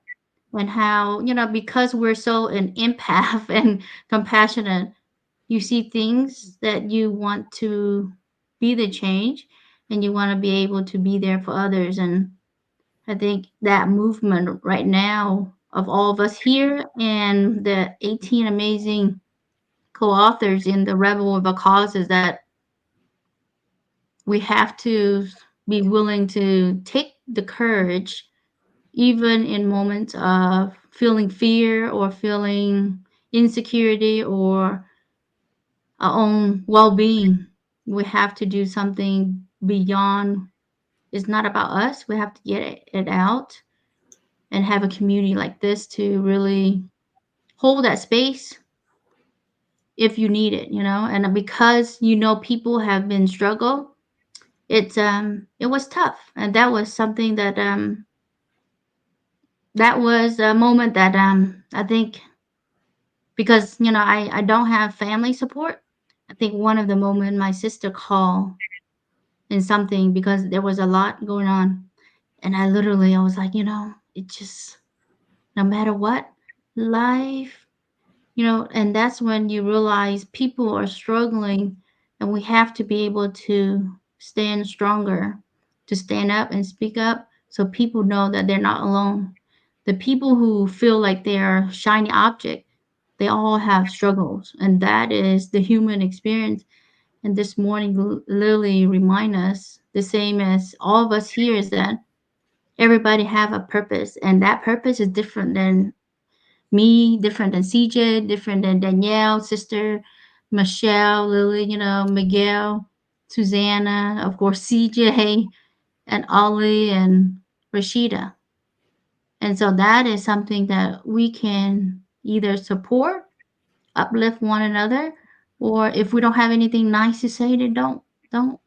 and how, because we're so an empath and compassionate, you see things that you want to be the change, and you want to be able to be there for others. And I think that movement right now of all of us here and the 18 amazing co-authors in the Rebel of a Cause is that we have to be willing to take the courage, even in moments of feeling fear or feeling insecurity or our own well-being. We have to do something beyond. It's not about us. We have to get it out and have a community like this to really hold that space if you need it, and because people have been struggle, it was tough, and that was something that was a moment that I think, because I don't have family support. I think one of the moment my sister called in something, because there was a lot going on, and I was like, it just, no matter what, life, and that's when you realize people are struggling, and we have to be able to stand stronger, to stand up and speak up, so people know that they're not alone. The people who feel like they're shiny object, they all have struggles, and that is the human experience. And this morning, Lily remind us, the same as all of us here, is that everybody have a purpose, and that purpose is different than me, different than CJ, different than Danielle, sister, Michelle, Lily, Miguel, Susanna, of course, CJ, and Ollie, and Rashida. And so that is something that we can either support, uplift one another, or if we don't have anything nice to say, then don't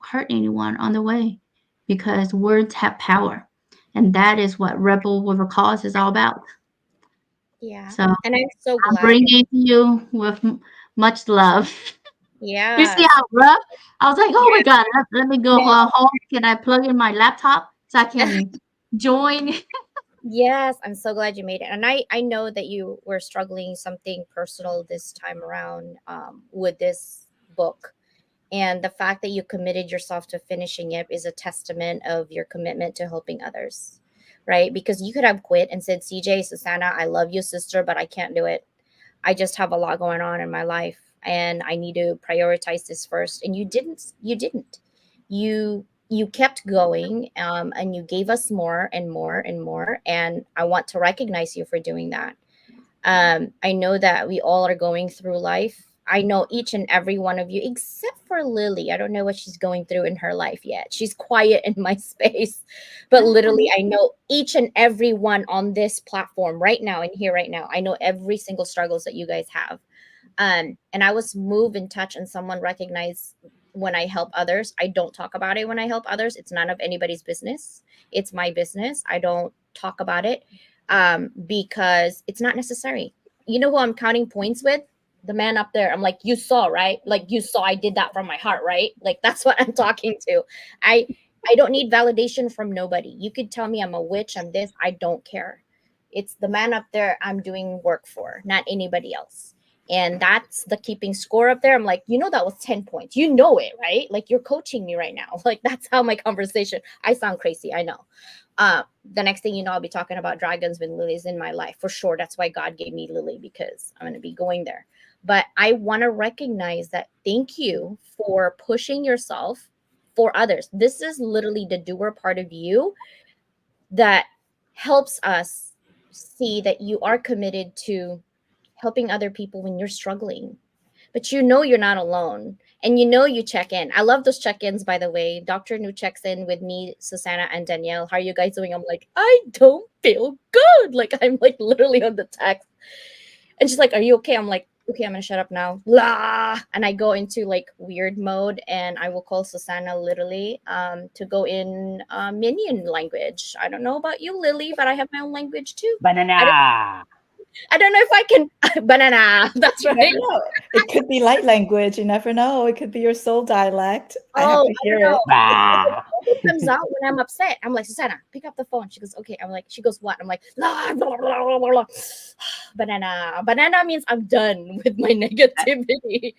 hurt anyone on the way, because words have power. And that is what Rebel with a Cause is all about. Yeah. So And I'm so I'm glad. bringing it to you with much love. You see Yes. how rough? I was like, oh my Yeah. God, let me go No. home. Can I plug in my laptop so I can join? Yes, I'm so glad you made it. And I know that you were struggling something personal this time around with this book. And the fact that you committed yourself to finishing it is a testament of your commitment to helping others, right? Because you could have quit and said, CJ, Susanna, I love you, sister, but I can't do it. I just have a lot going on in my life, and I need to prioritize this first. And you didn't. You kept going, and you gave us more and more and more. And I want to recognize you for doing that. I know that we all are going through life. I know each and every one of you, except for Lily. I don't know what she's going through in her life yet. She's quiet in my space. But literally, I know each and every one on this platform right now and here right now. I know every single struggles that you guys have. And I was moved and touched, and someone recognized when I help others. I don't talk about it when I help others. It's none of anybody's business. It's my business. I don't talk about it because it's not necessary. You know who I'm counting points with? The man up there. I'm like, you saw, right? Like, you saw I did that from my heart, right? Like, that's what I'm talking to. I don't need validation from nobody. You could tell me I'm a witch, I'm this. I don't care. It's the man up there I'm doing work for, not anybody else. And that's the keeping score up there. I'm like, that was 10 points. You know it, right? Like, you're coaching me right now. Like, that's how my conversation. I sound crazy, I know. The next thing you know, I'll be talking about dragons when Lily's in my life for sure. That's why God gave me Lily, because I'm going to be going there. But I want to recognize that. Thank you for pushing yourself for others. This is literally the doer part of you that helps us see that you are committed to helping other people when you're struggling. But you're not alone. And you check in. I love those check-ins, by the way. Dr. Nu checks in with me, Susanna, and Danielle. How are you guys doing? I'm like, I don't feel good. Like, I'm like literally on the text. And she's like, are you okay? I'm like, okay, I'm gonna shut up now. La! And I go into like weird mode, and I will call Susanna literally to go in minion language. I don't know about you, Lily, but I have my own language too. Banana. I don't know if I can banana. That's right. No, It could be light language. You never know. It could be your soul dialect. I have Oh, to I hear don't know. it. Bah. It comes out when I'm upset. I'm like, Susanna, pick up the phone. She goes, okay. I'm like, she goes, what? I'm like, blah, blah, blah, blah, blah, blah. Banana. Banana means I'm done with my negativity.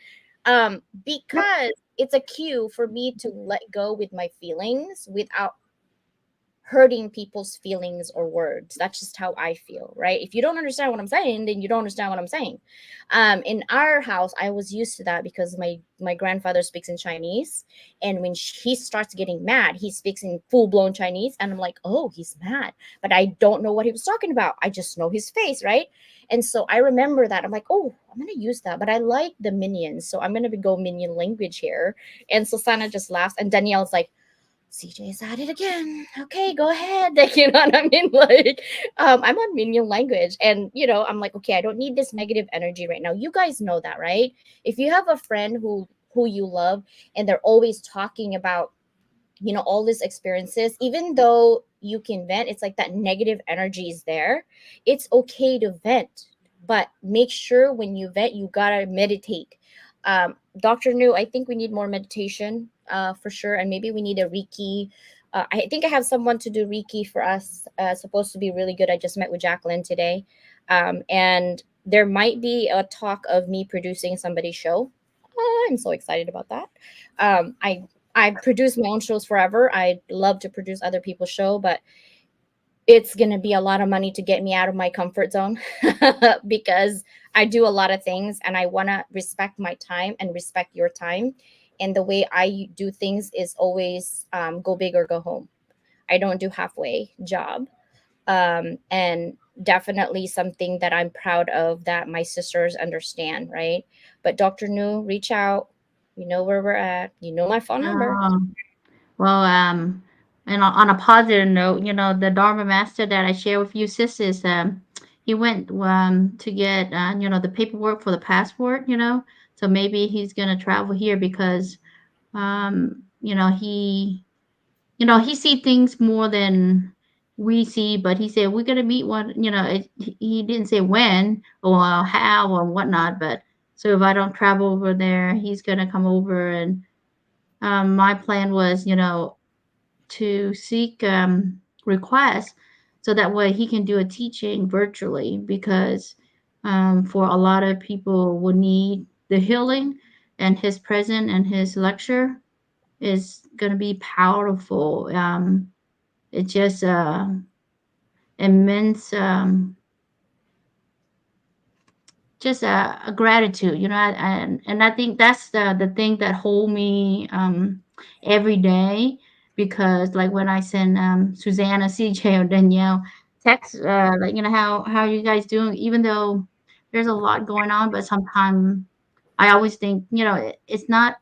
Because it's a cue for me to let go with my feelings without hurting people's feelings or words. That's just how I feel, right? If you don't understand what I'm saying, then you don't understand what I'm saying. In our house, I was used to that because my grandfather speaks in Chinese, and when he starts getting mad, he speaks in full-blown Chinese, and I'm like, oh, he's mad, but I don't know what he was talking about. I just know his face, right? And so I remember that. I'm like, oh, I'm gonna use that, but I like the minions, so I'm gonna go minion language here. And Susanna just laughs, and Danielle's like, CJ's at it again. Okay, go ahead. Like, you know what I mean? Like, I'm on minion language, and I'm like, okay, I don't need this negative energy right now. You guys know that, right? If you have a friend who you love and they're always talking about, all these experiences, even though you can vent, it's like that negative energy is there. It's okay to vent, but make sure when you vent, you gotta meditate. Dr. New, I think we need more meditation for sure. And maybe we need a Reiki. I think I have someone to do Reiki for us. Supposed to be really good. I just met with Jacqueline today. And there might be a talk of me producing somebody's show. I'm so excited about that. I produce my own shows forever. I love to produce other people's show, but it's going to be a lot of money to get me out of my comfort zone because I do a lot of things and I want to respect my time and respect your time. And the way I do things is always go big or go home. I don't do halfway job. And definitely something that I'm proud of that my sisters understand, right? But Dr. New, reach out. You know where we're at. You know my phone number. Well, and on a positive note, the Dharma master that I share with you, sisters, he went to get, the paperwork for the passport, so maybe he's going to travel here because, he see things more than we see, but he said, we're going to meet one, he didn't say when or how or whatnot, but so if I don't travel over there, he's going to come over. And my plan was, to seek requests so that way he can do a teaching virtually because for a lot of people will need the healing, and his present and his lecture is going to be powerful. It's just immense just a gratitude, and I think that's the thing that hold me every day, because like when I send Susanna, CJ, or Danielle text, like, how are you guys doing, even though there's a lot going on, but sometimes I always think, it's not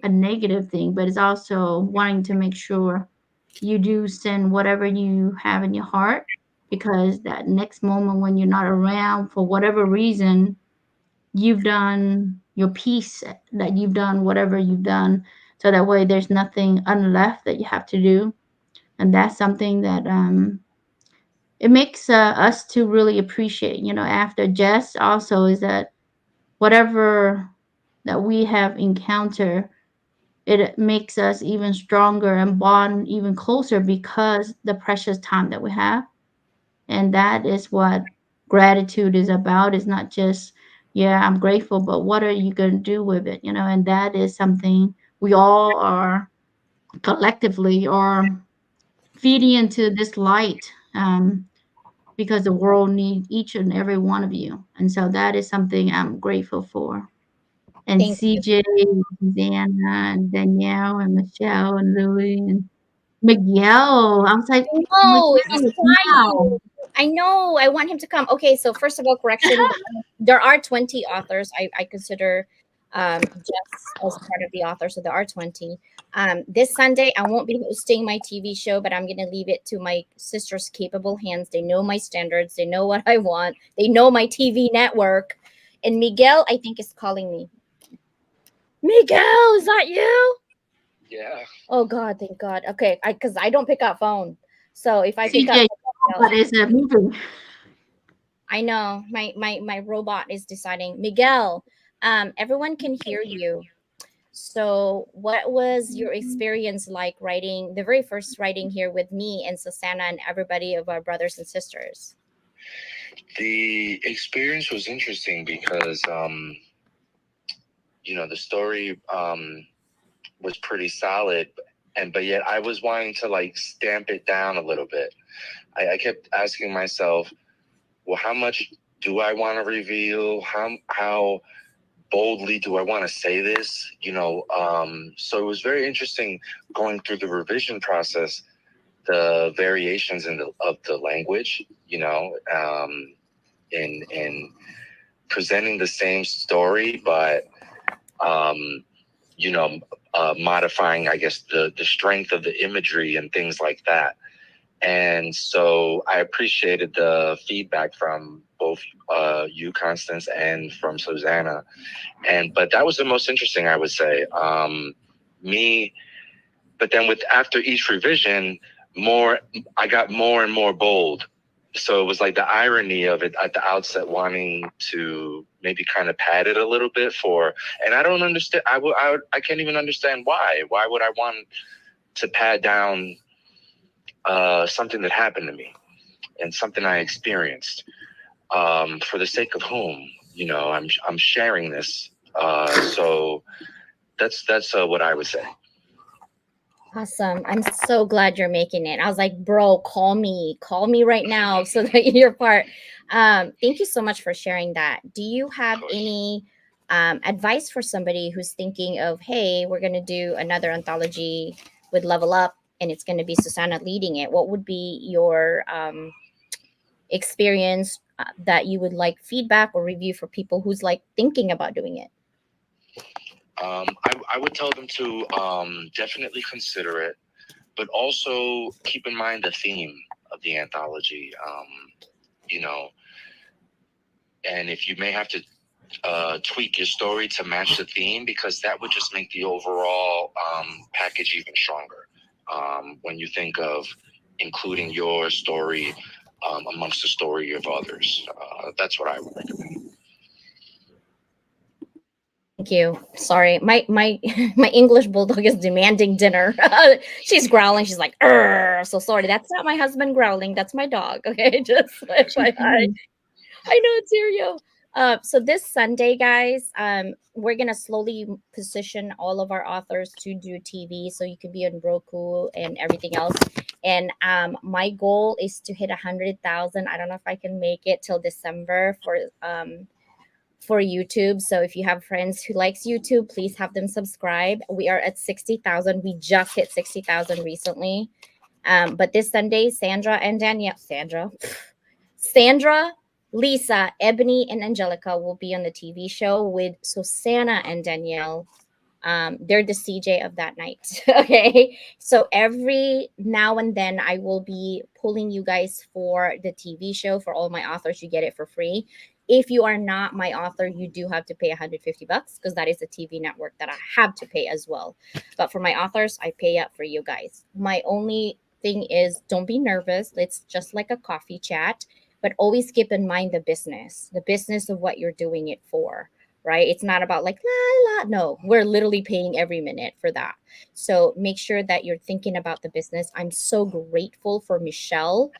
a negative thing, but it's also wanting to make sure you do send whatever you have in your heart, because that next moment when you're not around for whatever reason, you've done your piece, that you've done whatever you've done, so that way there's nothing unleft that you have to do. And that's something that it makes us to really appreciate, after Jess also, is that whatever that we have encountered, it makes us even stronger and bond even closer because the precious time that we have. And that is what gratitude is about. It's not just, yeah, I'm grateful, but what are you going to do with it? And that is something we all are collectively are feeding into this light, because the world needs each and every one of you. And so that is something I'm grateful for. And Thank you. CJ, Susanna, and Danielle, and Michelle, and Louie, and Miguel. I was like, No, he's Miguel, wow. trying. I know. I want him to come. Okay, so first of all, correction. There are 20 authors. I consider Jess as part of the author, so there are 20. This Sunday, I won't be hosting my TV show, but I'm going to leave it to my sister's capable hands. They know my standards. They know what I want. They know my TV network. And Miguel, I think, is calling me. Miguel, is that you? Yeah. Oh God, thank God. Okay, because I don't pick up phone. So if I pick CJ, up, what is it moving? I know my robot is deciding. Miguel, Everyone can hear you. So, what was your experience like writing the very first writing here with me and Susanna and everybody of our brothers and sisters? The experience was interesting because, the story was pretty solid, but yet I was wanting to like stamp it down a little bit. I kept asking myself, well, how much do I want to reveal? How boldly do I want to say this? So it was very interesting going through the revision process, the variations of the language, in presenting the same story, but modifying, I guess, the strength of the imagery and things like that. And so I appreciated the feedback from both you, Constance, and from Susanna. But that was the most interesting, I would say. But then after each revision, I got more and more bold. So it was like the irony of it at the outset, wanting to maybe kind of pad it a little bit and I don't understand. I can't even understand why. Why would I want to pad down something that happened to me and something I experienced? For the sake of whom? I'm sharing this. So that's what I would say. Awesome. I'm so glad you're making it. I was like, bro, call me right now so that you're part. Thank you so much for sharing that. Do you have any advice for somebody who's thinking of, hey, we're going to do another anthology with Level Up and it's going to be Susanna leading it? What would be your experience that you would like feedback or review for people who's like thinking about doing it? I would tell them to definitely consider it, but also keep in mind the theme of the anthology, and if you may have to tweak your story to match the theme, because that would just make the overall package even stronger when you think of including your story amongst the story of others. That's what I would recommend. Thank you. Sorry, my my English bulldog is demanding dinner. She's growling. She's like, "Arr!" So sorry. That's not my husband growling. That's my dog. Okay, just FYI. I know, it's Sirio. So this Sunday, guys, we're gonna slowly position all of our authors to do TV, so you can be on Roku and everything else. And my goal is to hit 100,000. I don't know if I can make it till December for YouTube. So if you have friends who likes YouTube, please have them subscribe. We are at 60,000. We just hit 60,000 recently. But this Sunday, Sandra, Lisa, Ebony, and Angelica will be on the TV show with Susanna and Danielle. They're the CJ of that night. Okay. So every now and then I will be pulling you guys for the TV show. For all my authors, you get it for free. If you are not my author, you do have to pay $150 because that is a TV network that I have to pay as well. But for my authors, I pay up for you guys. My only thing is, don't be nervous. It's just like a coffee chat, but always keep in mind the business of what you're doing it for, right? It's not about like, la, la. No, we're literally paying every minute for that. So make sure that you're thinking about the business. I'm so grateful for Michelle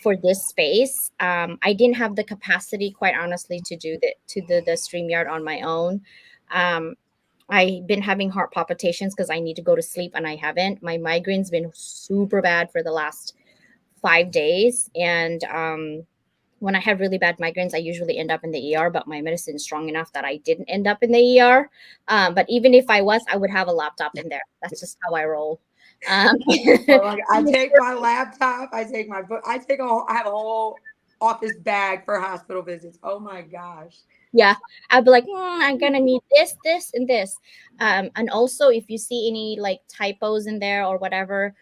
for this space. I didn't have the capacity, quite honestly, to do the StreamYard on my own. I've been having heart palpitations because I need to go to sleep and I haven't. My migraine's been super bad for the last 5 days. And when I have really bad migraines, I usually end up in the ER, but my medicine is strong enough that I didn't end up in the ER. But even if I was, I would have a laptop in there. That's just how I roll. I take my laptop, I take my book, I have a whole office bag for hospital visits. Oh my gosh. Yeah, I'd be like, I'm gonna need this, and this. And also, if you see any like typos in there or whatever,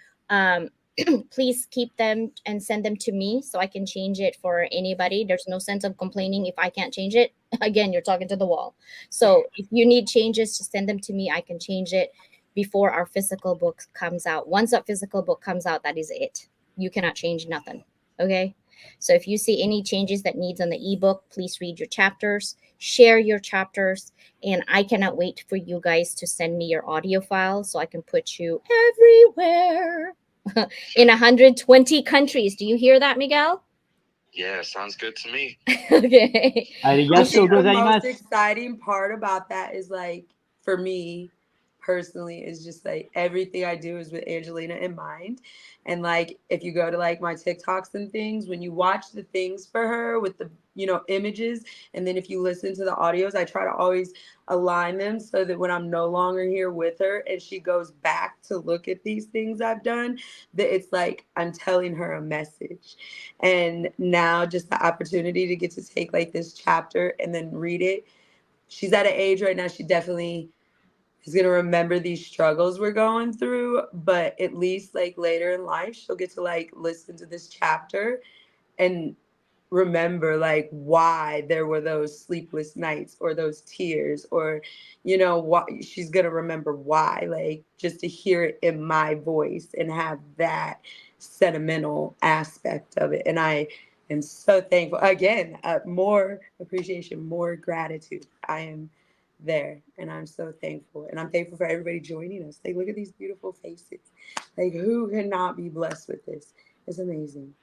please keep them and send them to me so I can change it for anybody. There's no sense of complaining if I can't change it. Again, you're talking to the wall. So if you need changes, just send them to me. I can change it before our physical book comes out. Once that physical book comes out, that is it. You cannot change nothing. Okay. So if you see any changes that needs on the ebook, please read your chapters, share your chapters, and I cannot wait for you guys to send me your audio file so I can put you everywhere in 120 countries. Do you hear that, Miguel? Yeah, sounds good to me. Okay. I Arigato think the most gozaimasu. exciting part about that is like, for me personally, is just like everything I do is with Angelina in mind. And like, if you go to like my TikToks and things, when you watch the things for her with the, you know, images, and then if you listen to the audios, I try to always align them so that when I'm no longer here with her and she goes back to look at these things I've done, that it's like I'm telling her a message. And now just the opportunity to get to take like this chapter and then read it. She's at an age right now, she definitely is going to remember these struggles we're going through, but at least like later in life, she'll get to like listen to this chapter and remember like why there were those sleepless nights or those tears, or you know what, she's gonna remember why, like just to hear it in my voice and have that sentimental aspect of it. And I am so thankful again, more appreciation, more gratitude. I am there and I'm so thankful, and I'm thankful for everybody joining us. Like, look at these beautiful faces. Like, who cannot be blessed with this? It's amazing.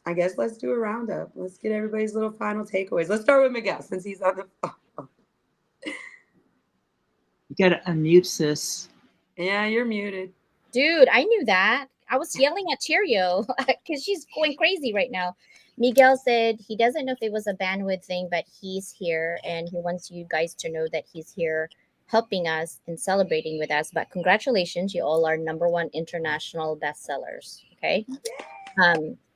I guess let's do a roundup. Let's get everybody's little final takeaways. Let's start with Miguel since he's on the phone. You gotta unmute, sis. Yeah, you're muted. Dude, I knew that. I was yelling at Cheerio because she's going crazy right now. Miguel said he doesn't know if it was a bandwidth thing, but he's here and he wants you guys to know that he's here helping us and celebrating with us. But congratulations, you all are #1 international bestsellers. Okay.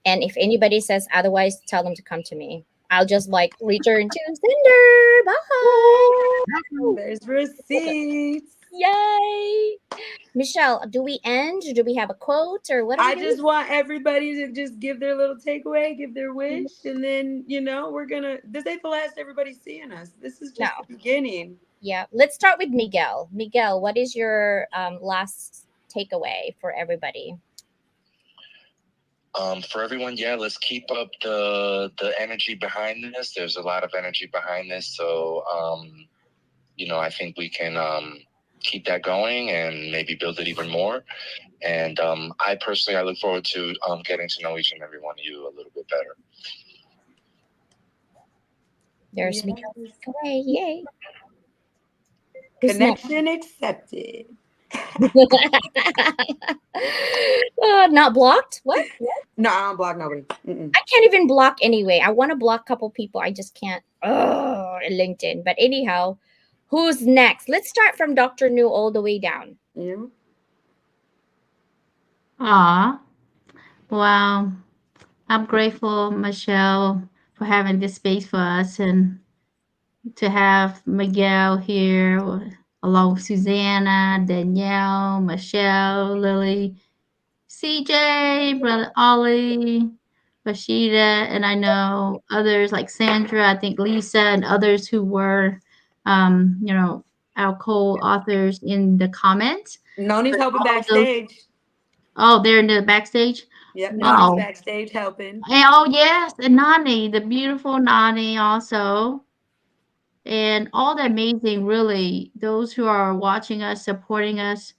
And if anybody says otherwise, tell them to come to me. I'll just like return to sender. Bye. There's receipts. Yay. Michelle, do we end? Or do we have a quote or what? I just want everybody to just give their little takeaway, give their wish, and then, you know, this ain't the last everybody's seeing us. This is just the beginning. Yeah. Let's start with Miguel. Miguel, what is your last takeaway for everybody? For everyone, yeah, let's keep up the energy behind this. There's a lot of energy behind this, so you know, I think we can keep that going and maybe build it even more. And I personally, I look forward to getting to know each and every one of you a little bit better. There's Miguel. Away, yay! Connection accepted. Not blocked? What? No, I don't block nobody. I can't even block anyway. I want to block a couple people. I just can't. Oh, LinkedIn. But anyhow, who's next? Let's start from Dr. New all the way down. Yeah. Wow. I'm grateful, Michelle, for having this space for us, and to have Miguel here along with Susanna, Danielle, Michelle, Lily, CJ, Brother Ollie, Rashida, and I know others like Sandra, I think Lisa, and others who were, you know, our co-authors in the comments. Noni's helping backstage. Oh, they're in the backstage? Yep, Nani's backstage helping. And, oh, yes, and Nani, the beautiful Nani also. And all the amazing, really, those who are watching us, supporting us.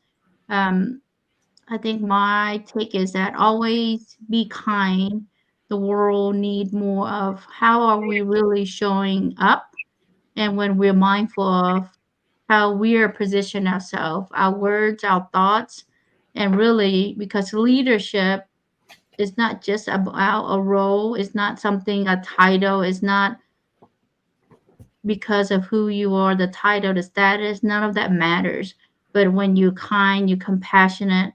I think my take is that always be kind. The world need more of how are we really showing up, and when we're mindful of how we are positioning ourselves, our words, our thoughts, and really because leadership is not just about a role, it's not something, a title, it's not because of who you are, the title, the status, none of that matters. But when you're kind, you're compassionate,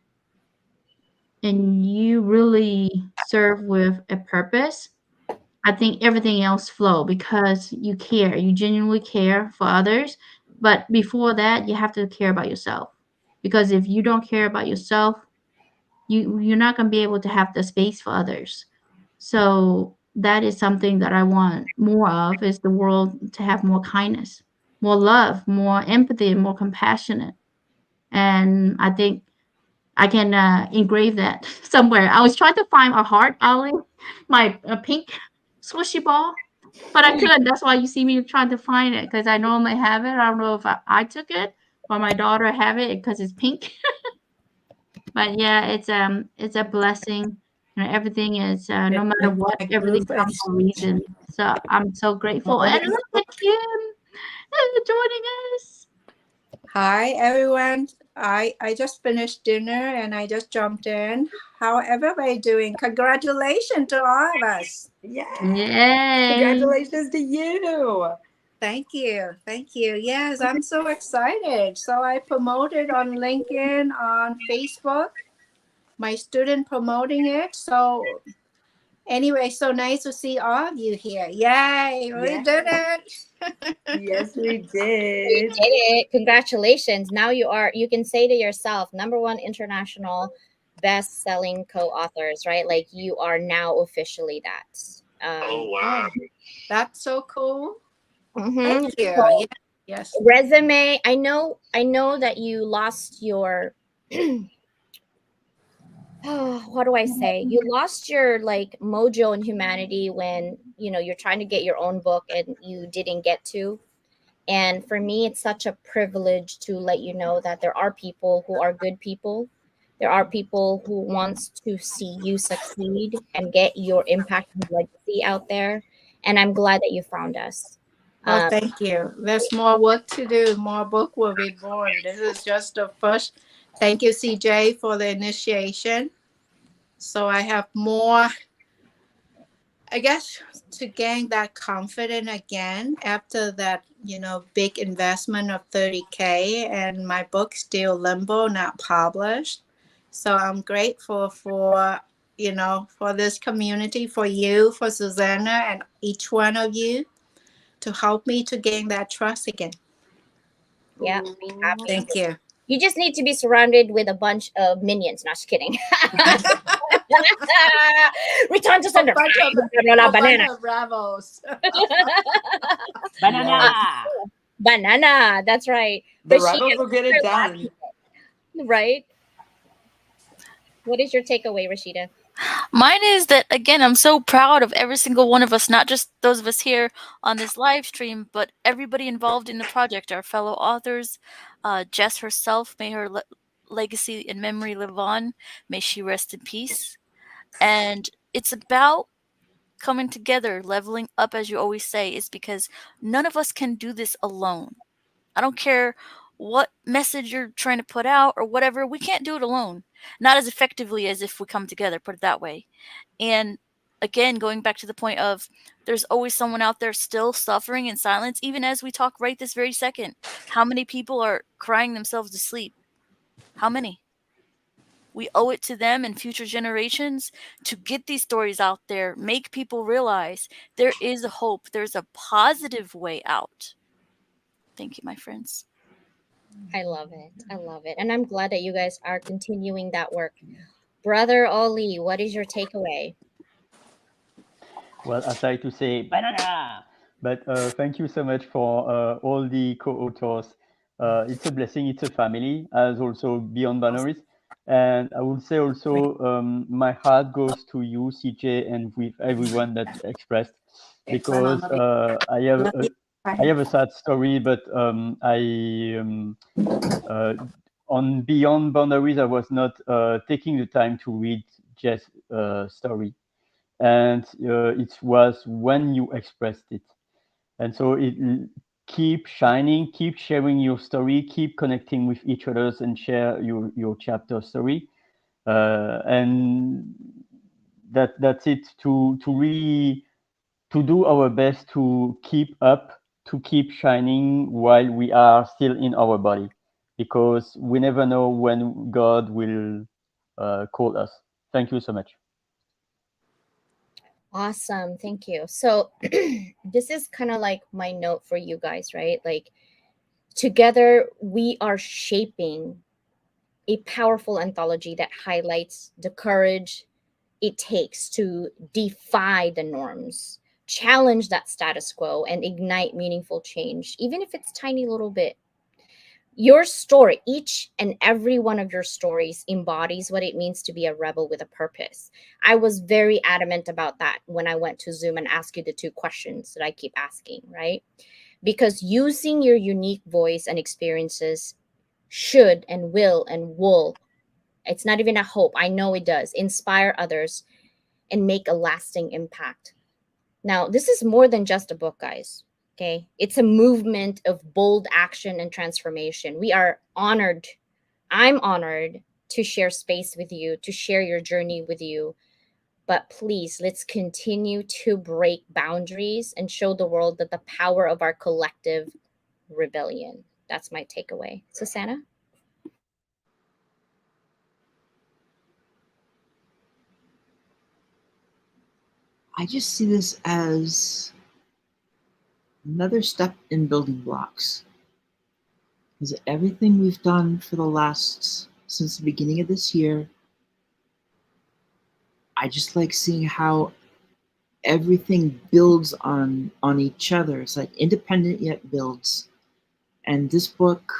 and you really serve with a purpose, I think everything else flow because you care. You genuinely care for others. But before that, you have to care about yourself. Because if you don't care about yourself, you're not going to be able to have the space for others. So that is something that I want more of, is the world to have more kindness, more love, more empathy, and more compassionate. And I think I can engrave that somewhere. I was trying to find a heart, Ollie, my pink squishy ball, but I couldn't. That's why you see me trying to find it because I normally have it. I don't know if I took it or my daughter have it because it's pink. But yeah, it's a blessing. Everything is no matter what, everything comes for a reason. So I'm so grateful. And look at Kim joining us. Hi, everyone. I just finished dinner and I just jumped in. How everybody doing? Congratulations to all of us. Yeah. Yay. Congratulations to you. Thank you. Thank you. Yes, I'm so excited. So I promoted on LinkedIn, on Facebook. My student promoting it. So anyway, so nice to see all of you here. Yay, we did it. Yes, we You did. did it. Congratulations. Now you can say to yourself, #1 international best-selling co-authors, right? Like you are now officially that. Oh, wow. That's so cool. Mhm. Thank you. So, Yeah. Yes. resume. I know that you lost your what do I say? You lost your like mojo in humanity when you're trying to get your own book and you didn't get to. And for me, it's such a privilege to let you know that there are people who are good people. There are people who wants to see you succeed and get your impact and legacy out there. And I'm glad that you found us. Oh, thank you. There's more work to do. More book will be born. This is just the first. Thank you, CJ, for the initiation. So I have more, I guess, to gain that confidence again after that, big investment of 30K and my book still limbo, not published. So I'm grateful for, for this community, for you, for Susanna, and each one of you to help me to gain that trust again. Yeah, Thank you. You just need to be surrounded with a bunch of minions. Not just kidding. Return to sender. Banana rebels. Banana. That's right. The But rebels will get it done. Right? What is your takeaway, Rashida? Mine is that, again, I'm so proud of every single one of us, not just those of us here on this live stream, but everybody involved in the project, our fellow authors, Jess herself, may her legacy and memory live on. May she rest in peace. And it's about coming together, leveling up, as you always say, is because none of us can do this alone. I don't care what message you're trying to put out or whatever, we can't do it alone. Not as effectively as if we come together, put it that way. And again, going back to the point of there's always someone out there still suffering in silence, even as we talk right this very second. How many people are crying themselves to sleep? How many? We owe it to them and future generations to get these stories out there, make people realize there is a hope, there's a positive way out. Thank you, my friends. I love it. I love it. And I'm glad that you guys are continuing that work. Brother Oli, what is your takeaway? Well, I try to say banana, but thank you so much for all the co-authors. It's a blessing. It's a family, as also Beyond Boundaries. And I would say also my heart goes to you, CJ, and with everyone that expressed, because I have a sad story, but on Beyond Boundaries, I was not taking the time to read Jess' story. And it was when you expressed it. And so keep shining, keep sharing your story, keep connecting with each other and share your chapter story. And that's it, to really to do our best to keep up, to keep shining while we are still in our body, because we never know when God will call us. Thank you so much. Awesome. Thank you. So this is kind of like my note for you guys, right? Like together we are shaping a powerful anthology that highlights the courage it takes to defy the norms, challenge that status quo, and ignite meaningful change, even if it's tiny little bit. Your story, each and every one of your stories embodies what it means to be a rebel with a purpose. I was very adamant about that when I went to Zoom and asked you the 2 questions that I keep asking, right? Because using your unique voice and experiences should and will, it's not even a hope, I know it does, inspire others and make a lasting impact. Now, this is more than just a book, guys. Okay. It's a movement of bold action and transformation. We are honored. I'm honored to share space with you, to share your journey with you. But please, let's continue to break boundaries and show the world that the power of our collective rebellion. That's my takeaway. Susanna? I just see this as another step in building blocks. Because everything we've done for the last, since the beginning of this year, I just like seeing how everything builds on each other. It's like independent yet builds. And this book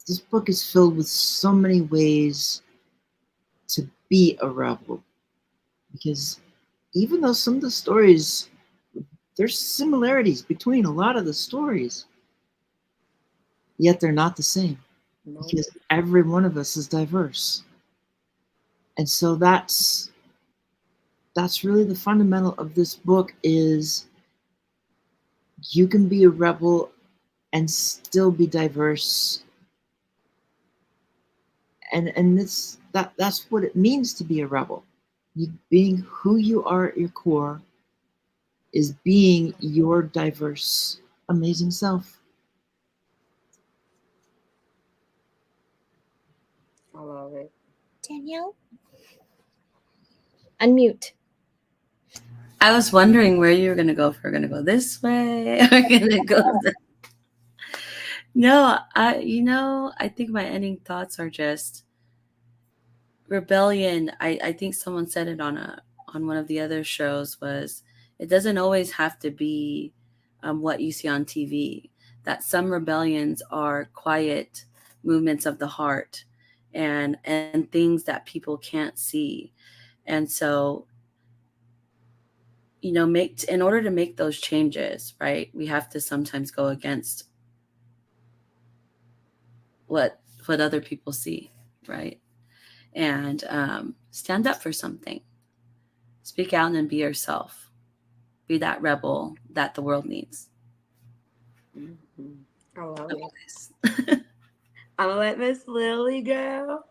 is filled with so many ways to be a rebel. Because even though some of the stories, there's similarities between a lot of the stories, yet they're not the same. Because every one of us is diverse. And so that's really the fundamental of this book, is you can be a rebel and still be diverse. And that's what it means to be a rebel. Being who you are at your core is being your diverse, amazing self. I love it. Danielle? Unmute. I was wondering where you were going to go. If we're going to go this way, we're going to go this. No, I think my ending thoughts are just rebellion. I think someone said it on one of the other shows, was it doesn't always have to be what you see on TV. That some rebellions are quiet movements of the heart and things that people can't see. And so, in order to make those changes, right, we have to sometimes go against what other people see, right? And stand up for something. Speak out and be yourself. Be that rebel that the world needs. Mm-hmm. I love it. I'm gonna let Miss Lily go.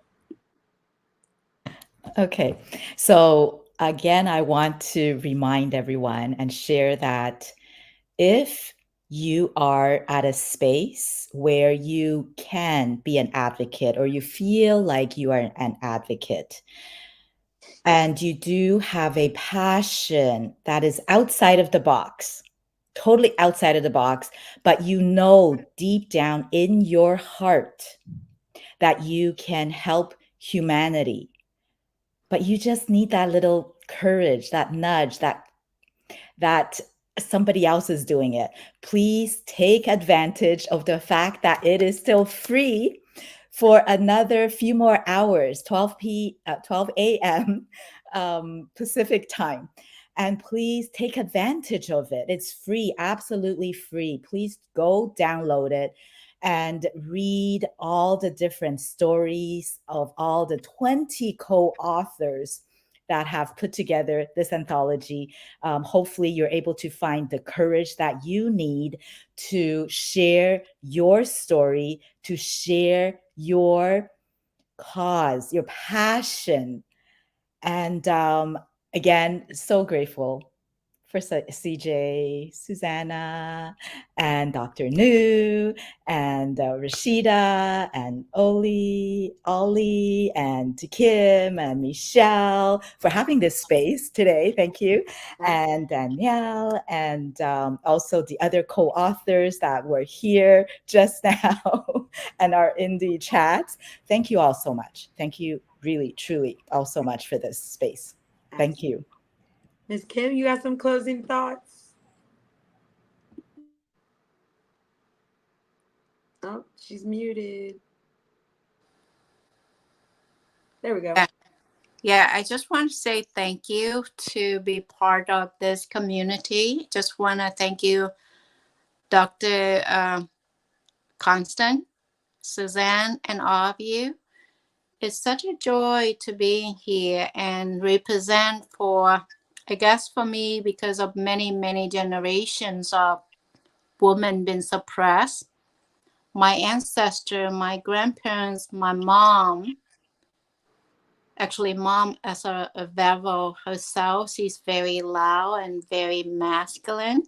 Okay. So again, I want to remind everyone and share that if you are at a space where you can be an advocate, or you feel like you are an advocate, and you do have a passion that is outside of the box, totally outside of the box, but you know deep down in your heart that you can help humanity, but you just need that little courage, that nudge, that somebody else is doing it. Please take advantage of the fact that it is still free for another few more hours, 12 a.m. Pacific time. And please take advantage of it. It's free, absolutely free. Please go download it and read all the different stories of all the 20 co-authors that have put together this anthology. Hopefully you're able to find the courage that you need to share your story, to share your cause, your passion. And again, so grateful for CJ, Susanna, and Dr. Nu, and Rashida, and Ollie, and Kim, and Michelle for having this space today. Thank you. And Danielle, and also the other co-authors that were here just now and are in the chat. Thank you all so much. Thank you really, truly all so much for this space. Thank you. Miss Kim, you got some closing thoughts? Oh, she's muted. There we go. Yeah, I just want to say thank you to be part of this community. Just want to thank you, Dr. Constant, Suzanne, and all of you. It's such a joy to be here and represent for, I guess for me, because of many, many generations of women being suppressed. My ancestor, my grandparents, my mom, actually mom as a Vavo herself, she's very loud and very masculine.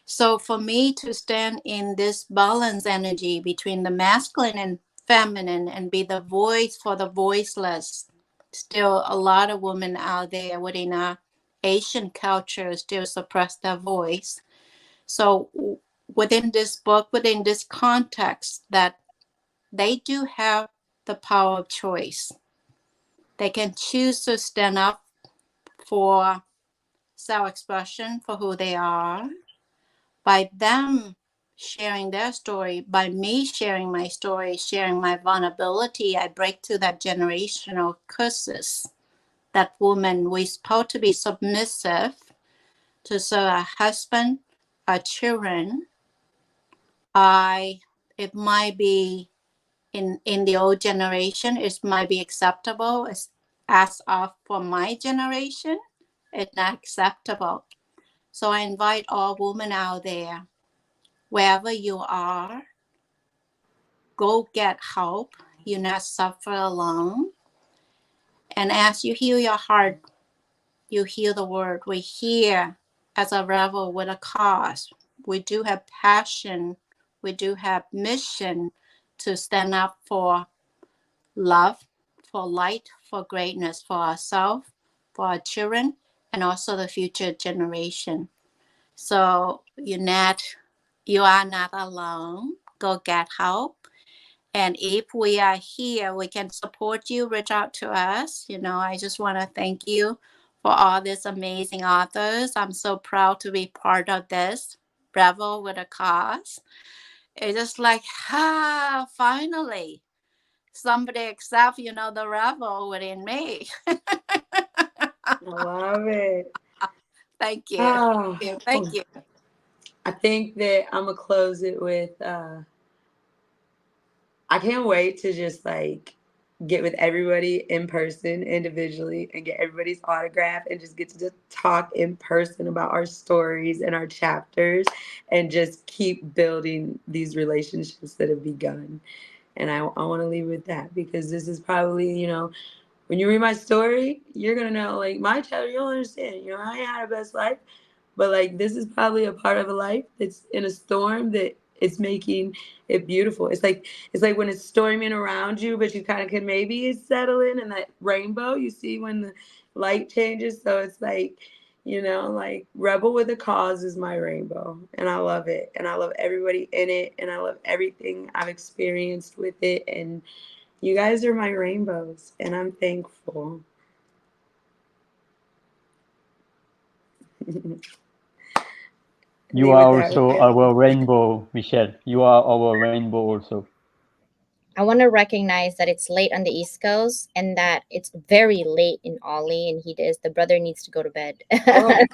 So for me to stand in this balance energy between the masculine and feminine and be the voice for the voiceless, still a lot of women out there within our Asian culture still suppress their voice. So within this book, within this context, that they do have the power of choice. They can choose to stand up for self-expression, for who they are. By them sharing their story, by me sharing my story, sharing my vulnerability, I break through that generational curses. That woman, we're supposed to be submissive to serve our husband, our children. It might be in the old generation, it might be acceptable. As of for my generation, it's not acceptable. So I invite all women out there, wherever you are, go get help. You not suffer alone. And as you heal your heart, you heal the world. We're here as a rebel with a cause. We do have passion. We do have mission to stand up for love, for light, for greatness, for ourselves, for our children, and also the future generation. So you are not alone. Go get help. And if we are here, we can support you, reach out to us. I just want to thank you for all these amazing authors. I'm so proud to be part of this Rebel with a Cause. It's just like, finally, somebody accept, the rebel within me. I love it. Thank you. Oh, Thank you. I think that I'm going to close it with, I can't wait to just get with everybody in person individually and get everybody's autograph and just get to just talk in person about our stories and our chapters and just keep building these relationships that have begun. And I want to leave with that, because this is probably, when you read my story, you're going to know, my chapter, you'll understand, I ain't had a best life, but this is probably a part of a life that's in a storm that it's making it beautiful. It's like when it's storming around you, but you kind of can maybe settle in, and that rainbow you see when the light changes. So it's Rebel with a Cause is my rainbow, and I love it, and I love everybody in it, and I love everything I've experienced with it, and you guys are my rainbows, and I'm thankful. You are also our rainbow, Michelle. You are our rainbow also. I want to recognize that it's late on the East Coast and that it's very late in Ollie, and the brother needs to go to bed. Right.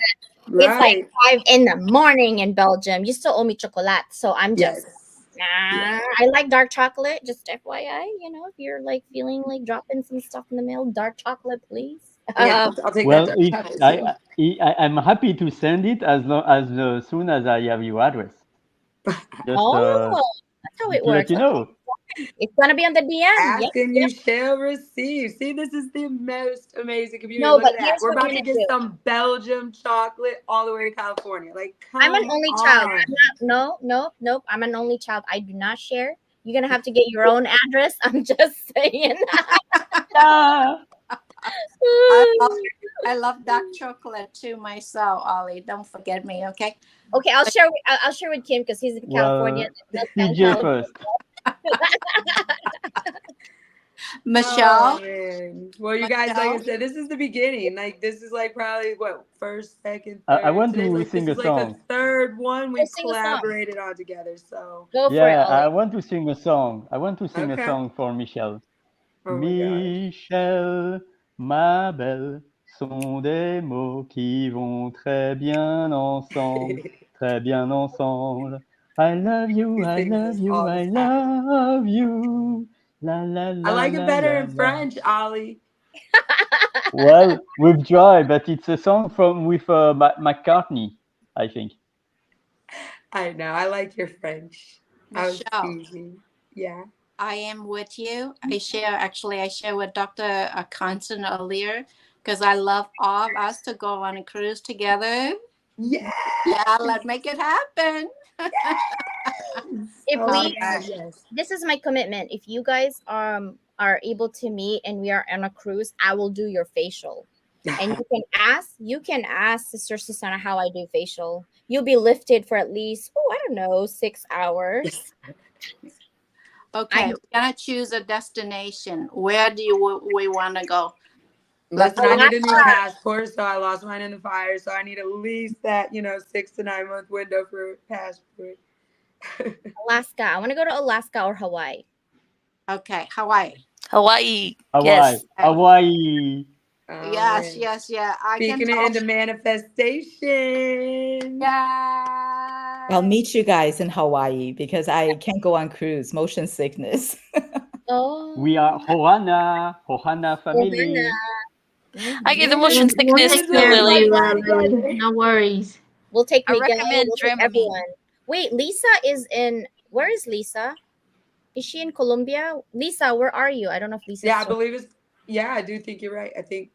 It's like 5 a.m. in Belgium. You still owe me chocolate, so I'm just. I like dark chocolate. Just FYI, if you're feeling like dropping some stuff in the mail, dark chocolate, please. Yeah, I'll take well, that. I'm happy to send it as soon as I have your address. Just, that's how it works. Let you know. It's gonna be on the DM. Ask and you shall receive. See, this is the most amazing community. No, Look but at that. We're about to get do. some Belgium chocolate all the way to California. I'm an only child. I'm not. Nope. I'm an only child. I do not share. You're gonna have to get your own address. I'm just saying. I love dark chocolate too myself, Ollie. Don't forget me, okay? Okay, I'll share with Kim because he's in California. CJ first. Michelle. Well, you guys, like I said, this is the beginning. This is probably what, first, second, third. I want to sing a song. The third one we sing a song. collaborated on together. So Go for it, Yeah, I Ollie. want to sing a song. I want to sing a Okay. song for Michelle. Oh my gosh. Michel, ma belle, sont des mots qui vont très bien ensemble, très bien ensemble. I love you, He I sings love this you, all the I time. love you. La la I la like it la better la in la. French, Ollie. Well, we've tried, but it's a song from with McCartney, I think. I know. I like your French. I was Michelle, teasing. Yeah. I am with you. I share with Dr. Constant earlier because I love all of us to go on a cruise together. Yeah. Yeah, let's make it happen. If Oh my we, God, yes. this is my commitment. If you guys are able to meet and we are on a cruise, I will do your facial. And you can ask Sister Susanna how I do facial. You'll be lifted for at least, I don't know, 6 hours. Okay, we're gonna choose a destination. Where do we want to go? Listen, I need a new Alaska. passport, so I lost mine in the fire. So I need at least that, 6 to 9 month window for a passport. Alaska. I want to go to Alaska or Hawaii. Okay, Hawaii. Hawaii. Hawaii, Yes. Hawaii. Yes, yes, yeah. I can Speaking it talk. into manifestation. Yeah. I'll meet you guys in Hawaii because I can't go on cruise, motion sickness. Oh. We are Hohana family. I get the motion We'll sickness take too, care of Lily. you, Lily. No worries. We'll take I Miguel. recommend We'll take Dramamine. everyone. Wait, Lisa is in. Where is Lisa? Is she in Colombia? Lisa, where are you? I don't know if Lisa's. Yeah, I believe it's. Yeah, I do think you're right. I think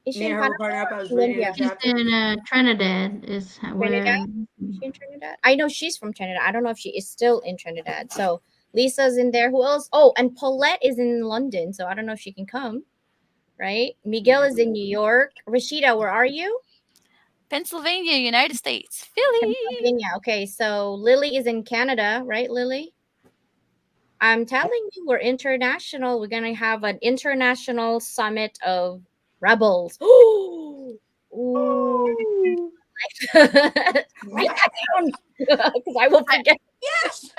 Is she me in and her were Panama partnering up. or I was reading Colombia? a She's chapter. in Trinidad. Is where. Trinidad? Is she in Trinidad? I know she's from Trinidad. I don't know if she is still in Trinidad. So Lisa's in there. Who else? Oh, and Paulette is in London. So I don't know if she can come. Right? Miguel is in New York. Rashida, where are you? Pennsylvania, United States. Philly. Pennsylvania. Okay, so Lily is in Canada, right, Lily? I'm telling you, we're international. We're gonna have an international summit of rebels. Ooh. Write that down because I will forget. Yes.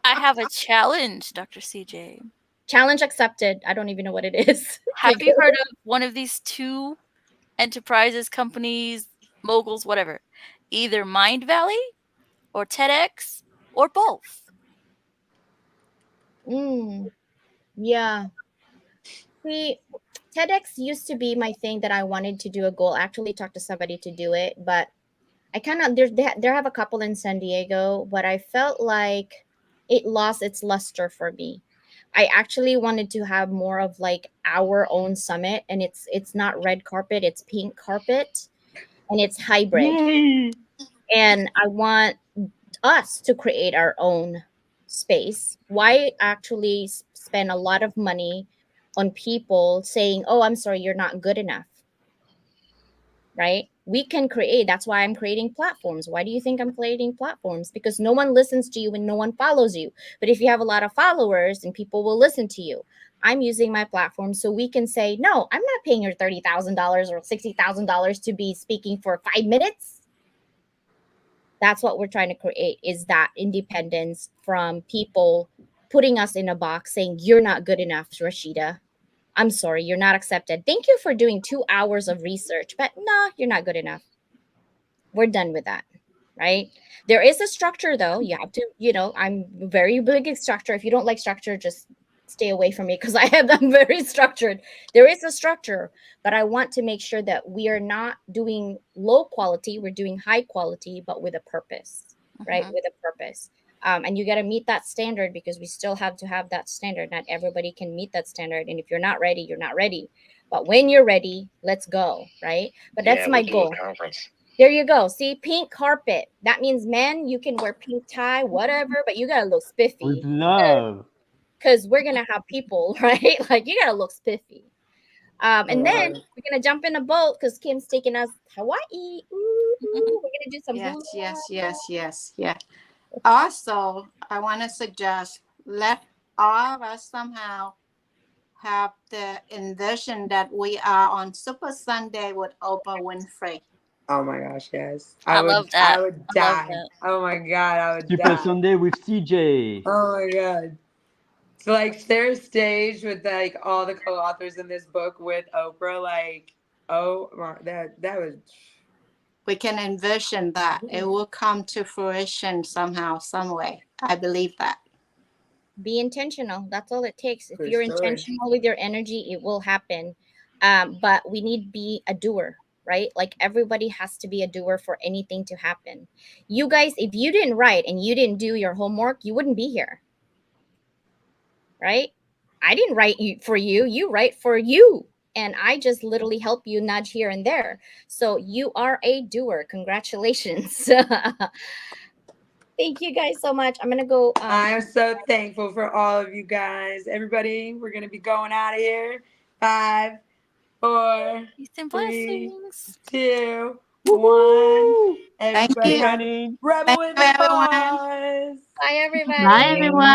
I have a challenge, Dr. CJ. Challenge accepted. I don't even know what it is. Have you heard of one of these two enterprises, companies, moguls, whatever? Either Mind Valley or TEDx or both. Yeah. See, TEDx used to be my thing that I wanted to do a goal. I actually talked to somebody to do it, but I kind of there have a couple in San Diego, but I felt like it lost its luster for me. I actually wanted to have more of like our own summit, and it's not red carpet, it's pink carpet, and it's hybrid. Yay! And I want us to create our own space. Why actually spend a lot of money on people saying, "Oh, I'm sorry, you're not good enough." Right? We can create. That's why I'm creating platforms. Why do you think I'm creating platforms? Because no one listens to you and no one follows you. But if you have a lot of followers and people will listen to you, I'm using my platform so we can say, no, I'm not paying your $30,000 or $60,000 to be speaking for 5 minutes. That's what we're trying to create, is that independence from people putting us in a box saying, you're not good enough, Rashida. I'm sorry, you're not accepted. Thank you for doing 2 hours of research, but no, you're not good enough. We're done with that, right? There is a structure though. You have to, I'm very big in structure. If you don't like structure, just stay away from me because I'm very structured. There is a structure, but I want to make sure that we are not doing low quality. We're doing high quality, but with a purpose, right? With a purpose. And you got to meet that standard because we still have to have that standard. Not everybody can meet that standard. And if you're not ready, you're not ready. But when you're ready, let's go, right? But that's my goal. Conference. There you go. See, pink carpet. That means men, you can wear pink tie, whatever, but you got to look spiffy. With love. Because we're going to have people, right? Like, you got to look spiffy. And then we're going to jump in a boat because Kim's taking us Hawaii. Ooh, we're going to do some Yes. Also, I want to suggest let all of us somehow have the envision that we are on Super Sunday with Oprah Winfrey. Oh my gosh, yes. I love that. I would I love die. that. Oh my god, I would Super die. Sunday with CJ. Oh my god. So like share stage with like all the co-authors in this book with Oprah, like that was We can envision that. It will come to fruition somehow, some way. I believe that. Be intentional. That's all it takes. If For you're sure. intentional with your energy, it will happen. But we need to be a doer, right? Like everybody has to be a doer for anything to happen. You guys, if you didn't write and you didn't do your homework, you wouldn't be here, right? I didn't write you for you. You write for you. And I just literally help you nudge here and there. So you are a doer. Congratulations. Thank you guys so much. I'm gonna go. I'm so thankful for all of you guys. Everybody, we're gonna be going out of here. 5, 4, Peace and 3, blessings. 2, Woo! 1. Everybody you. have Running. Rebel Thank with you, the everyone. Boss. Bye, everybody. Bye, everyone.